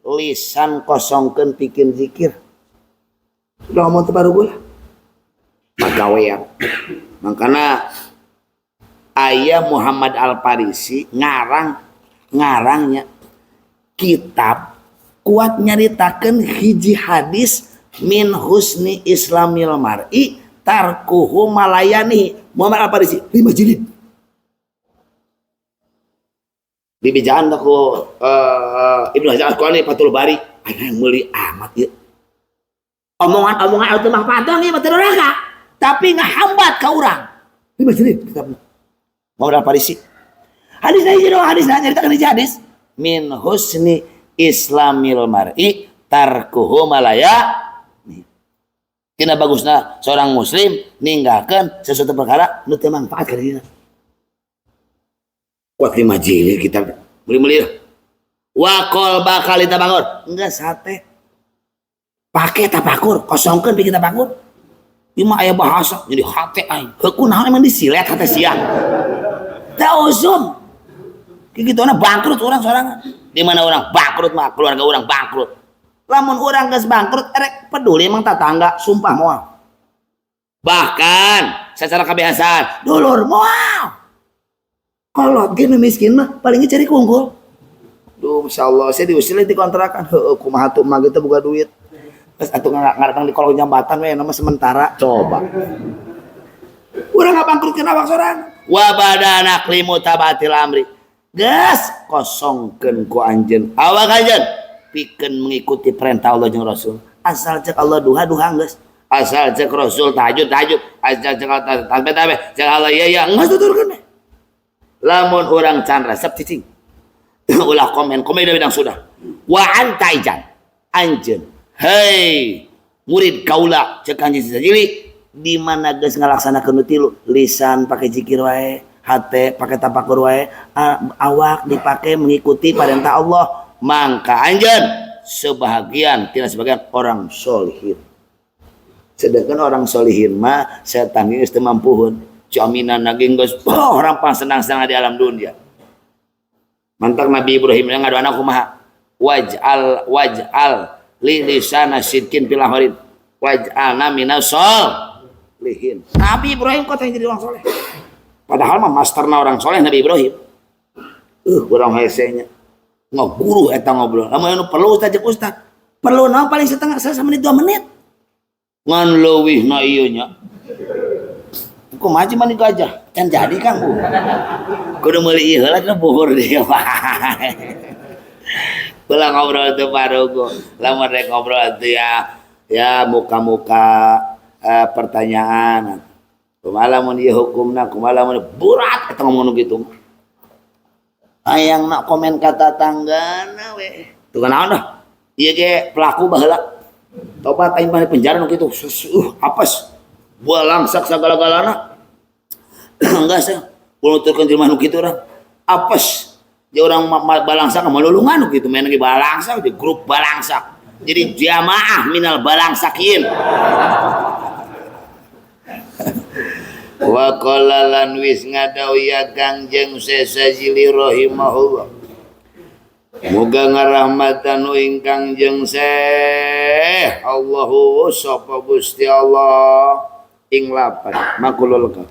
lisan kosongkeun pikeun zikir. Sudah ngomong teu baruguh lah. Pagawean. Makana aya Muhammad Al-Farisi ngarangnya kitab kuat nyaritakeun hiji hadis min husni islamil mar'i tarkuhu malayani. Muhammad Al-Farisi 5 jilid dibijaan ku Ibnu Hajar Al-Asqalani Fathul Bari. Aya meuli amat ieu omongan teu manfaat ieu mah teu neraka tapi ngahambat ka urang. 5 jilid kitabna Muhammad Al-Farisi. Hadisna hiji doang, hadisna nyaritakeun hiji hadis min husni islamil mar'i tarkuhu malaya. Tina bagusna seorang muslim ninggalkeun sesuatu perkara nu teu manfaat ka dirinya. Kuat 5 jilid kitab meuli-meuli. Wa qol bakal tabakur enggeus sate. Pake tabakur, kosongkeun bikin tabakur. Ieu mah aya bahasa jadi hate aing. Heuku naon emang disilet hate sia. Teu usum. Kikituna bangkrut orang sorangan. Di mana orang bangkrut mah keluarga orang bangkrut. Lamun orang geus bangkrut erek peduli emang tetangga sumpah moal. Bahkan secara kebiasaan dulur moal. Kalau gini miskin mah palingnya cari kunggul. Duh insyaallah saya diusil di kontrakan. Heueuh kumaha tuh mah gitu boga duit. Terus atuh ngadatang di kolong jambatan we nama sementara coba. Urang ngabangkrutkeun awak sorangan. Wa badana klimu tabatil amri. Gas kosongkeun ku anjeun awak anjeun pikeun mengikuti perintah Allah jeung Rasul. Asal cek Allah duha geus. Asal cek Rasul tahajud, asal cek tasbih, cek Allah ya geus tuturkeun. Lamun urang can resep cicing. Ulah komen bidang sudah. Wa anta ijan anjeun. Hei murid kaula cek anjeun sajili di mana geus ngalaksanakeun tilu lisan pakai zikir wae. Hate pakai tapakur wae, awak dipakai mengikuti perintah Allah, mangka anjeun sebahagian tidak sebagian orang solihin. Sedangkan orang solihin mah setan geus teu mampuhun, jaminan naging geus orang pang senang-senang di alam dunia. Mantak Nabi Ibrahim yang ngadoana kumaha? Waj'al li lisana sidqin fil akhirin waj'alna minas solihin. Nabi Ibrahim kok jadi orang soleh. Padahal mah masterna orang soleh Nabi Ibrahim. Kurang hesenya. Ngoguru eta ngobrol. Lamun anu perlu ustaz jeung ustaz. Perlu naon paling setengah 1 menit 2 menit. Ngan leuwihna ieu nya. Kumaha mah gajah? Can jadi Kang Bu. Kudu meuli ieu heula kana buhur deui. Ulah ngobrol teu parugo. Lamun rek ngobrol teu ya muka-muka pertanyaan. Kumaha mun ieu hukumna, kumaha mun burat eta ngomong kitu. Hayang nak komen kata tanggana we. Tuh naon dah. Ieu ge pelaku baheula. Tobat aing mah penjara nu kitu. Apes. Buah langsak sagala-galana. Enggak sih. Puluturkeun jelema nu kitu urang. Apes. Dia orang balangsak malulungan nu kitu main ge balangsak di grup balangsak. Jadi jamaah minal balangsakin. Wa qala lan wis ngadawiya Kangjeng Sesajili rahimahullah. Muga ngarahmatan ingkang jeung Syekh Allahu sapa Gusti Allah ing lapan makulul ka.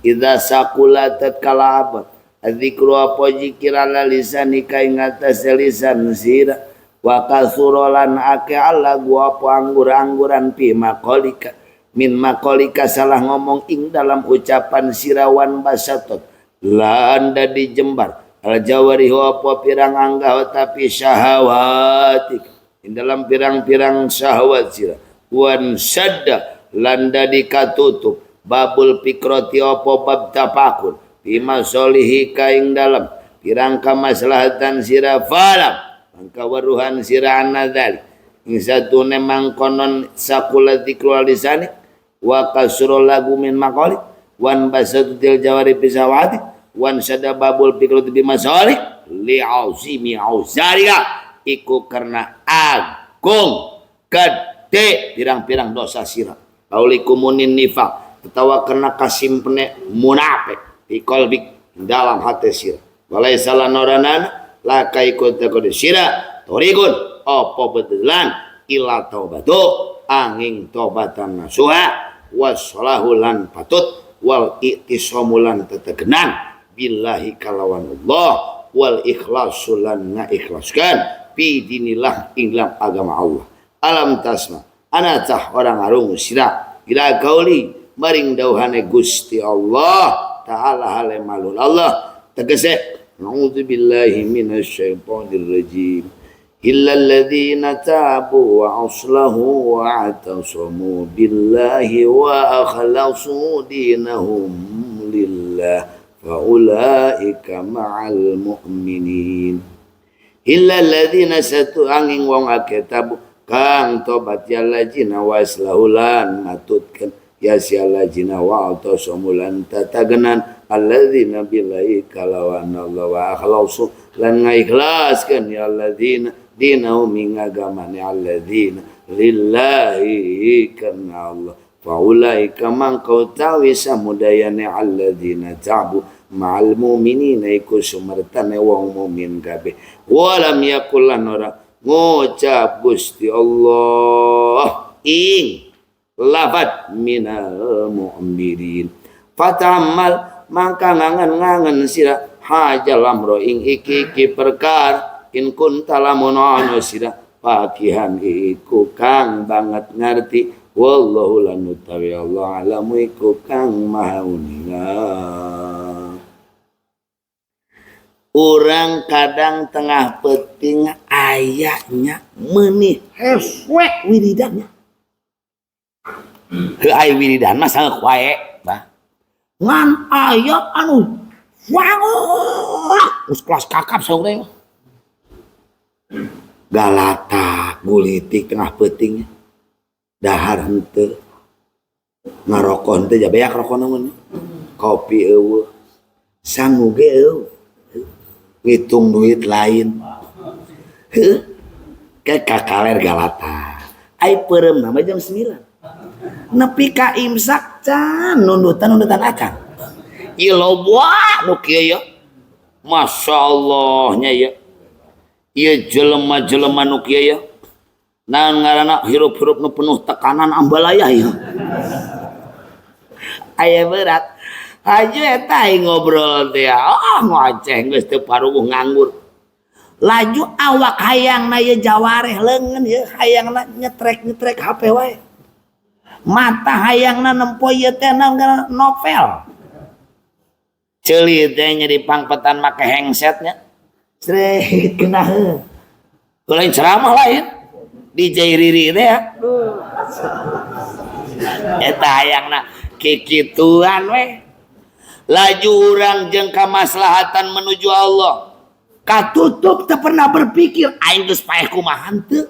Idza saqulatat kalabat adzikru apa zikirana lisanika ing atas lisan sira wa kasurolan ake ala gua apa anggur-angguran pi makolika min makolika salah ngomong ing dalam ucapan sirawan basatot landa dijembar al jawarihu apa pirang angga tapi syahawati dalam pirang-pirang syahwat sira wan sadda landa dikatutup babul pikroti apa bab tapakun bima solihi kaing dalam pirang kamaslahatan sira falam mangka waruhan sira anadzal ing satune mangkonon sakula dzikru lisani wa kasrul lagu min maqali wan basatul jawari bisawati wan sada babul pikroti bima solih li auzimi auzarika iku karena agung gede pirang-pirang dosa sira aulikumun nifaq utawa karena kasimpene munafik di qalbi dalam hati sira walai salah noranan lakai kota kode sira torikun apa betulan ila taubatu angin taubatan nasuha wassalahulan patut wal iktisamulan tetegenan billahi kalawan Allah wal ikhlasulan ngaikhlaskan fi dinillah inglam agama Allah alam tasma anatah orang arung sira ila kauli maring dauhane Gusti Allah ta'ala halemalul Allah tegese a'udzubillahi minasyaitonir rajim illal ladzina tabu wa aslahu wa atasamu billahi wa akhlasu dinahum lillah fa ulaika ma'al mu'minin illal ladzina satu angin wong akeh tabu kang tobat ya lajina wa aslahulan matutkan ya sialajina wa atasamulan tatagenan alladzina billahi kalawan Allah wa akhlasu lan ngaikhlaskeun ya alladzina dinahu min agamani alladzina lillahi karna Allah fa ulaika man qautawi samudayane alladzina tabu ma'al mu'minina iku sumertane wong mukmin kabeh walam yakul lan ora ngucap Gusti Allah ing lafat minal mu'mirin fatamal mangka ngangen-ngangen sira hajal amro ing iki perkar in kunta lamun ana sira pakihan iku kang banget ngerti wallahu lan utawi Allah alamu iku kang maha uningan. Orang kadang tengah peting ayahnya menih heswek wiridannya ke ayah wiridan mah sangat wae bah ngan ayat anu wangok kelas kakap sore galata gulitik tengah petingnya dahar henteu ngarokok henteu jabeak rokok namun kopi eueuh sangu ge eueuh ngitung duit lain ke kakaler galata ai peureum nama jam 9 nepi ka imsak can nundutan akan ieu loba nu kieu ya masyaallah nya ya ieu jelema-jelema nu kieu ya naon ngaranna hirup-hirup nu penuh tekanan ambalaya ya aya berat aja eta ngobrol teh ngoceh geus teu paruguh nganggur laju awak hayangna ye jawareh leungeun ye hayangna nyetrek HP wae mata hayangna nempo ye teh novel ceuli teh nya di pangpetan make handsetnya sret kena heuh lain ceramah lain DJ Riri teh ya eta hayangna kikituan we laju urang jeung kamaslahatan menuju Allah katutup teu pernah berpikir aing geus paeh kumaha henteu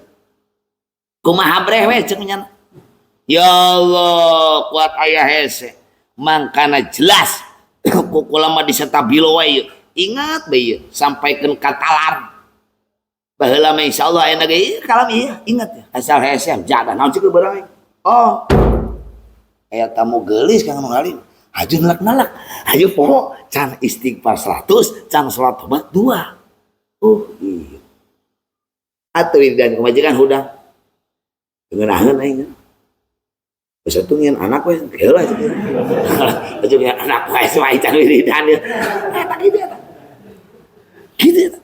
kumaha breh we ceuk nya ya Allah kuat aya hese mangkana jelas kukula mah distabilo wae ingat bae sampaikeun ka talar baheula mah insyaallah aya ge kalam ieu ingat ya asal hese jadah naon ceuk barang oh aya tamu geulis kang ngalim aju nalak ayo poho can istighfar 100 can salat tobat 2 iya atuh dan kemajikan hudang ngeunaheun aing geus atuh anak we heula atuh ngeun anak we sae can wiridan eta kitu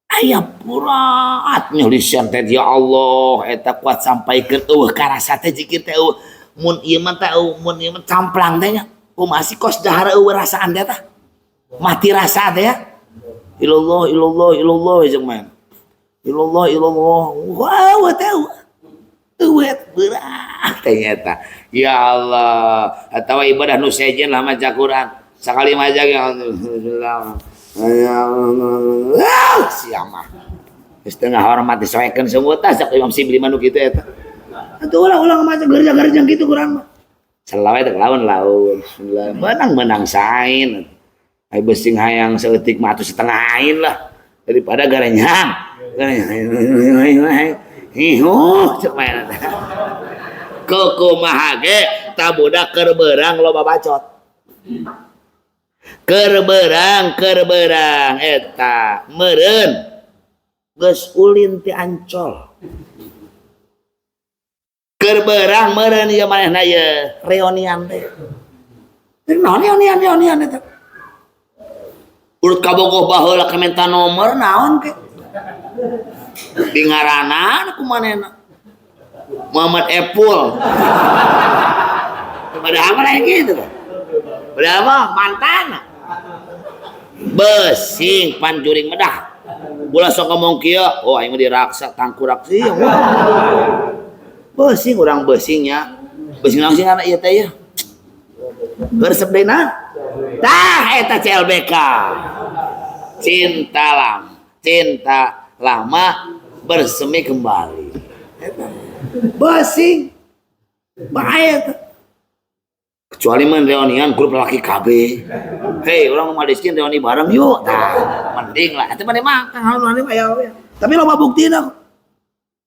aya purat nyulisan teh ya Allah eta kuat sampaikeun eueuh karasa teh zikir teh mun ieu mah teh mun ieu mah camplang teh nya kumaha si kos dahar eueuh rasaan teh tah mati rasa teh ya. Ilallah ilallah ilallah jeung main. Ilallah ilallah. Wah, tahu. Uwet berat ternyata. Ya Allah, atawa ibadah nu sejen lah maca Quran. Sakali maca ge siamah. Geus teu ngahormat disoekeun semut tah sak Imam Sibli manu kitu eta. Atuh ulah maca gerja-gerjang kitu Quran mah. Selawe teh lawan-lawan. Menang-menang sain. Ai besing hayang saeutik mah atuh setengah ain lah. Daripada garenyang. Cek main kumaha ge tabudak keur beurang loba bacot. Keur beurang eta meureun geus ulin ti Ancol. Keur beurang meureun ieu manehna ieu reunian teh. Naon reunian eta? Urut kabogoh baheula kamenta nomor naon ke? Di ngaranna kumanehna Muhammad Epul. Padahal mah lain gitu. Padahal mah mantan. Besing panjuring medah. Ulah sok ngomong kieu, oh aing mah diraksa tangkurak sih. Besing urang besingnya. Besing naon sih ngaranna ieu teh ya? Bersep deui na. Tah eta CLBK. Cinta lama bersemi kembali. Basing bahaya tuh. Kecuali main reunian grup laki KB. Hei, orang mau madiskin reuni bareng yuk. Nah, mending lah. Itu mana makan hal mana ya. Tapi lo buktiin aku.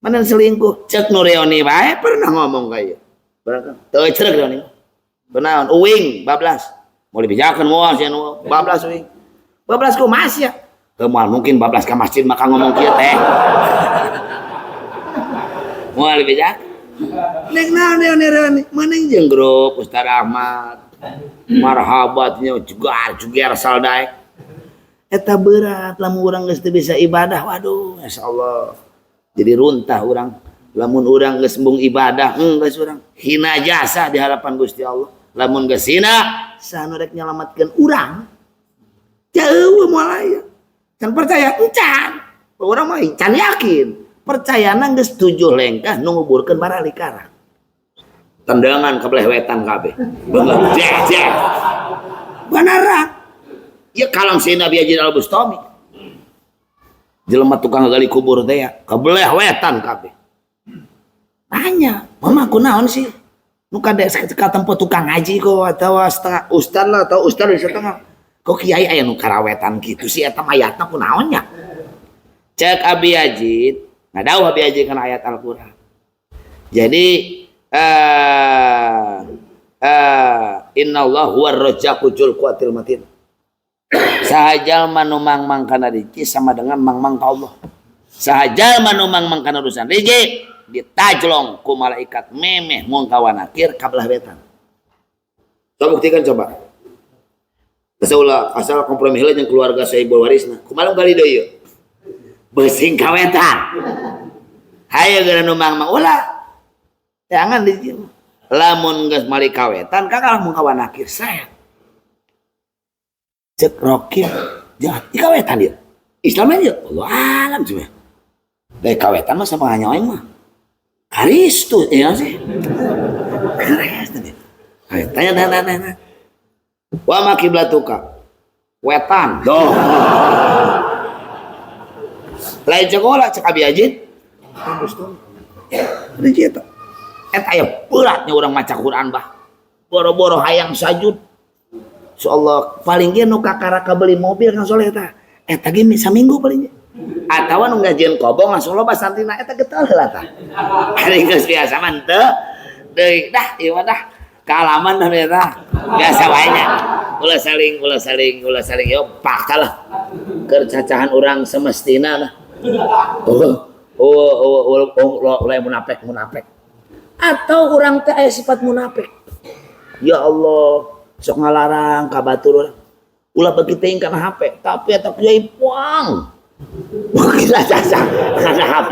Mana selingkuh? Cek nu reuni bae pernah ngomong kayak. Berangkat. Teu cerek reuni. Benaon uwing bablas. Mau dibijakeun moal sia nu bablas uwing. Bablas ku mas ya. Kemal mungkin bablas ke masjid maka ngomong kieu teh. Moal bijak. Nek naon reuni meuning jeung grup Ustaz Ahmad. Marhabatnya jugar saldaek. Eta berat lamun urang geus teu bisa ibadah. Waduh, masyaallah. Jadi runtah urang. Lamun urang geus embung ibadah, geus urang hina jasa di hadapan Gusti Allah. Lamun geus hina, sanu rek nyalametkeun urang. Jauh moal aya. Can percaya encan. Orang mah can yakin. Percayana geus 7 lengkah nu nguburkeun barali karang. Tendangan kabelah wetan kabeh. Bener jeh. Beneran. Ieu kalam si Nabi Haji Al-Bustami. Jelema tukang gali kubur teh ya, kabelah wetan kabeh. Tanya, "Mama kunaon sih?" Nu kade ka tempat tukang ngaji kok atawa setengah ustad lah atau ustad di setengah. Kok kiai aya nu karawetan gitu sih eta mayatna kunaon nya? Cek Abi Yazid, ngadauh Abi Yazid kana ayat Al-Qur'an. Jadi innallaha huwar razzaqu dzul quwwatil matin. Sahajal manumang kana rezeki sama dengan mang ka Allah. Sahajal manumang kana urusan rezeki ditajlong ku malaikat memeh mun kawanakir kabelah wetan. Coba buktikan coba. Asal kompromi heula jeung keluarga Saibul Warisna. Kumaha kali deui ieu? Besing kawetan. Hayu geura nu mang ulah. Jangan di lamun geus mali kawetan kakak mun kawanakir saya. Cek Rokin jahat di kawetan dia. Islam aja Allah alam cuma. Dari kawetan mah sama nyoeng mah. Kristus ya sih. Kristus dia. Ayo tanya. Wa ma kiblatuka. Wetan. Doh. Lain sekolah cek Abi Yazid. Rezeki eta aya beratnya urang maca Quran bah. Boro-boro hayang sajud. Insyaallah paling ge nu kakaraka beli mobil kan soleh eta. Eta ge saminggu paling. Atawa nu ngajieun kobong langsung loba santina eta geteuh heula tah. Ari geus biasa mah teu. Deui dah ieu mah dah kaalaman dah eta. Biasa wae nya. Ulah saling yo pakalah. Keur cacahan urang semestina lah. Ulah munafik. Atau orang teh aya sifat munafik. Ya Allah, sok ngalarang ka batur ulah bagi teuing kana HP, tapi eta kiai puang. Kita jasa kana HP.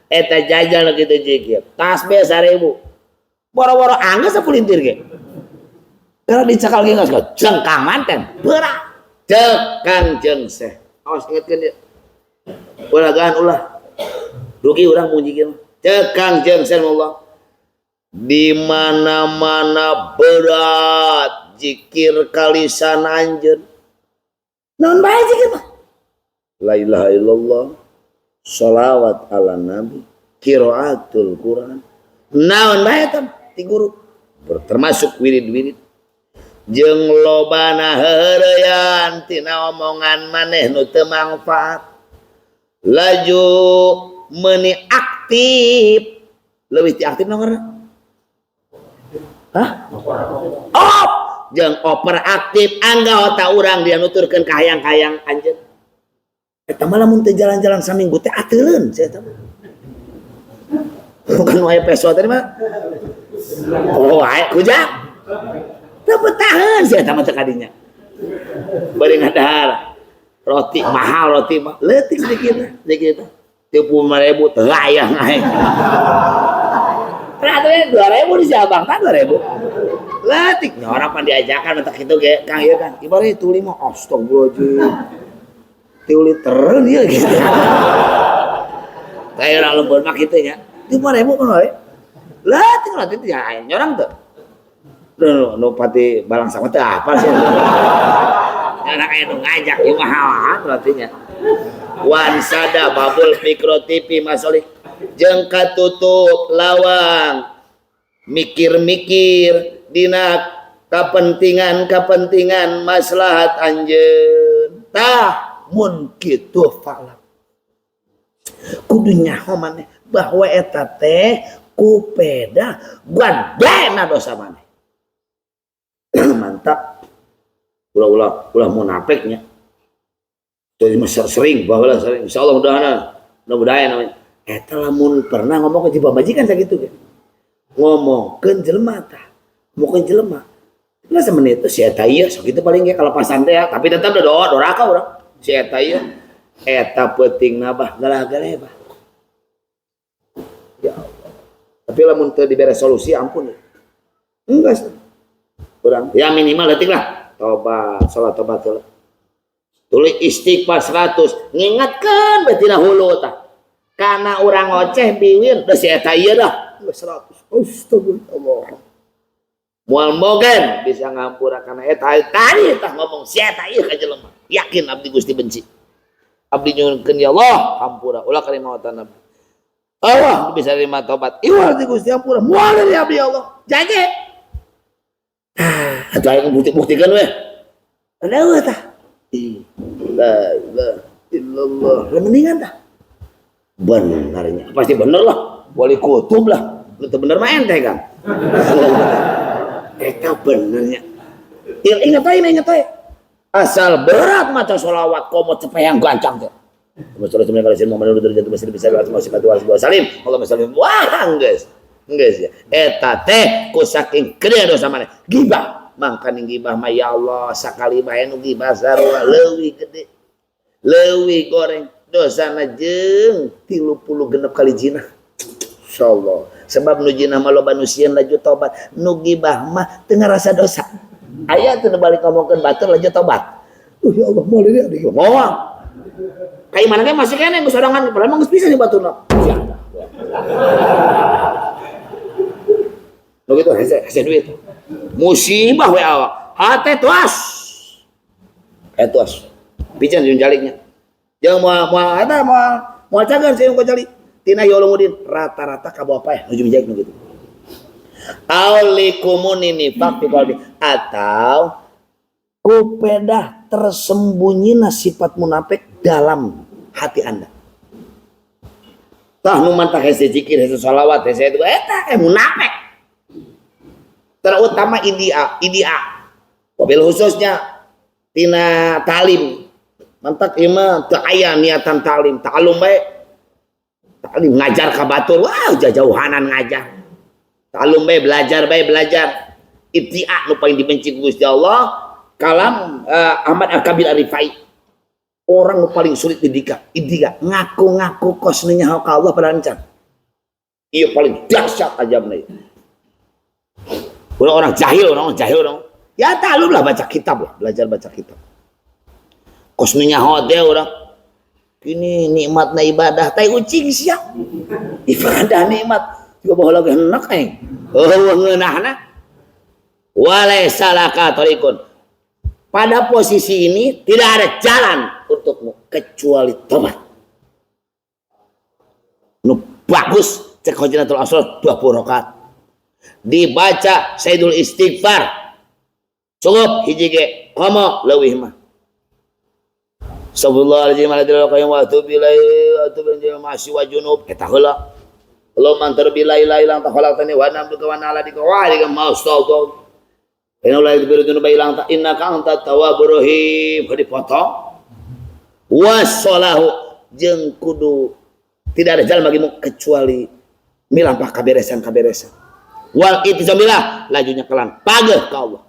Eta jajal kitu jieu. Tasbih 1000. Boro-boro anggeus sapulintir ge. Kalau dicakal ge geus jengkang manten, berat. Cek Kangjeng Syekh. Awas ingatkeun dia. Ulah rugi urang mujikeun. Cek Kangjeng Syekh Allah. Di mana-mana berat zikir kalisan anjeun. Naon bae zikir mah? La ilaha illallah, sholawat ala nabi, qiraatul Quran. Naon bae tam ti guru. Termasuk wirid-wirid. Jeung lobana heureuyan tina omongan maneh nu teu mangfaat. Laju meuni aktif. Leuwih ti aktif nomorna. Hah? Oh, jeung operaktif angga otak urang dia nuturkeun ka hayang-hayang anjeun. Eta mah lamun teu jalan-jalan saminggu teh ateuleun sia eta. Bukan wae peso tadi mah. Oh, wae kujang. Teu betaheun sia eta mah teu kadinya. Bari ngadahar. Roti mahal roti mah. Leutik sedikit. 35.000 teu aya aing. Ratunya 2.000 di Sabang kan 2.000. Letik orang pan diajakan mentak itu ge Kang ieu kan. Ibarat tuli mah astagfirullahaladzim. Tuli teren ieu gitu. Kayak orang lembur mah kitu nya. 5.000 kan we. Letik teh ya nyorang teu. Nu pati balang sama teu apa sih. Anak anu ngajak ieu mahal rotinya. Wan sada babul mikro TV masolik. Jeung katutup lawang mikir-mikir dina kapentingan maslahat anjeun tah mun kitu fa'lam kudu nyaho maneh bahwa eta teh kupeda gadena dosa maneh. Mantap. Ulah munafik nya. Jadi sering baheula sering insyaallah mudah-mudahan namanya. Eta lamun pernah ngomong ke majikan sakitu ge. Ngomongkeun jelema tah. Ngomongkeun jelema. Lah semenit teh si eta ieu sok kitu paling ge kalepasan teh ya, tapi tetep doraka urang. Si eta ieu eta peutingna bah galah-galah bah. Ya Allah. Tapi lamun teu dibere solusi ampun. Enggeus. Urang ya minimal leutik lah. Tobat, salat tobat heula. Tuluy istighfar 100, ngingatkeun betina hulu tah. Karena orang ngoceh biwir udah si eta ieu dah 100. Astagfirullah. Moal mogen bisa ngampura karena eta tadi tah ngomong si eta ieu ka jelema. Yakin abdi Gusti benci. Abdi nyuhunkeun ya Allah hampura ulah ka maotan abdi. Allah bisa terima tobat. Ieu abdi Gusti hampura. Moal dari abdi Allah. Jage. Atuh aya bukti-buktikeun we. Ada tah. La ilaha illallah. Mendingan tah. Benarnya pasti bener lah, wali kutub lah, itu bener mah ente kan. Eta benernya. Ingat aja. Asal berat maca sholawat komot cepeyang gancang teh. Assalamualaikum warahmatullahi wabarakatuh. Wah, geus ya. Eta teh ku saking gede dosa maneh. Gibah, mangkana gibah mah ya Allah sakali bae nu gibah sarua leuwih gede. Leuwih goreng. Dosana jeung 36 kali jinah. Insyaallah. Sebab nu jinah mah loba nu sieun laju tobat, nu gibah mah teu ngarasa dosa. Aya teu balik ngomongkeun batur laju tobat. Ya Allah, moal ieu di moal. Kai mana ge masih kene geus sorangan, padahal mah geus bisa di baturna. Lo gitu hese duit. Musibah we awak. Hate tuas. Tuas. Pican jeung jaliknya. Jangan mau cagar sih yang kau cari. Tina yolongudin rata-rata kamu apa ya? Nuju bijak gitu. Aulikumun ini fakti kalbi atau kupeda tersembunyi sifat munafik dalam hati anda. Tah nu mantah hese zikir hese sholawat hese itu eta munafik. Terutama idia. Mobil khususnya tina talim. Mantap ima teu aya niatan talim bae talim ngajar ka batur wah jauhanan ngajar talum bae belajar ibti'a nu paling dibenci Gusti Allah kalam Ahmad Al-Kabir Arifai orang nu paling sulit dididik ngaku-ngaku kosna nyaho ka Allah perancan ieu paling dahsyat ajabna ieu orang jahil ya talum lah baca kitab lah belajar baca kitab kosnya hotel orang ini nikmatna ibadah teh ucing siap ibadah nikmat juga baheula ge enak ngeunahna walaysa laka tariqun pada posisi ini tidak ada jalan untukmu kecuali tobat nu bagus cek hajinatul asr 20 rakaat dibaca sayyidul istighfar cukup hiji ge komo leuwih mah Astagfirullahaladzim aladzim wa atubu ilaihi wa atubu ilaihi masih wa junub kita heula Allahumma anta rabbi la ilaha illa anta khalaqtani wa ana abduka wa ana ala dika wa alika ma astagfir inna la yaghfiru dzunuba illa anta innaka antat tawwabur rahim dipotong wassalahu jeung kudu tidak ada jalan bagimu kecuali milampah kaberesan wal ittisamillah lajunya kelan pageuh ka Allah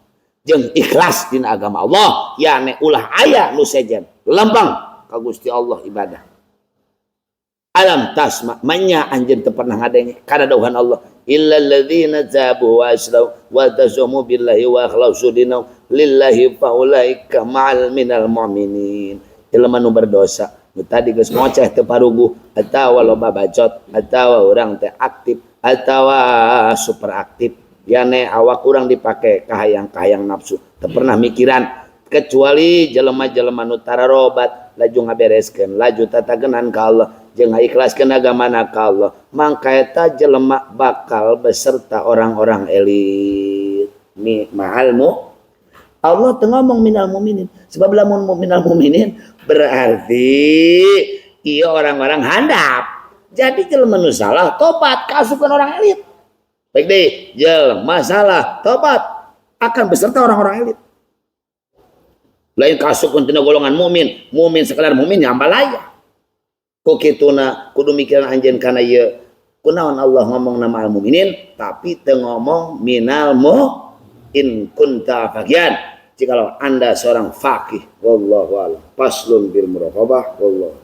jeung ikhlas dina agama Allah yakni ulah aya nu sejen lempang ka Gusti Allah ibadah alam tasma manya anjeun teu pernah ngadenge kana dawuhan Allah illal ladzina zabu wa aslau wa tazamu billahi wa akhlasu dinahu lillahi fa ulaika ma'al minal mu'minin jelema nu berdosa nu tadi geus ngoceh teu paruguh atawa loba bacot atawa urang teh aktif atawa super aktif yane awak kurang dipake kahayang-kahayang nafsu teu pernah mikiran kecuali jelema-jelema nu tararobat laju ngabereskeun laju tatagenan ka Allah jeung ngaikhlaskeun agamana ka Allah mangka eta jelema bakal beserta orang-orang elit ma'almu Allah teu ngomong minal mukminin sebab lamun minal mukminin berarti ieu orang-orang handap jadi jelema nu salah tobat kaasukeun orang elit baik deh jelema salah tobat akan beserta orang-orang elit lain kasukun tina golongan mumin sekadar mumin nyambalaya ku kituna kudu mikiran anjeun kana ieu kunaon Allah ngomong nama al mukminin tapi teu ngomong minal in kunta faqihan jikalau anda seorang faqih wallahu a'lam faslun bil muraqabah wallahu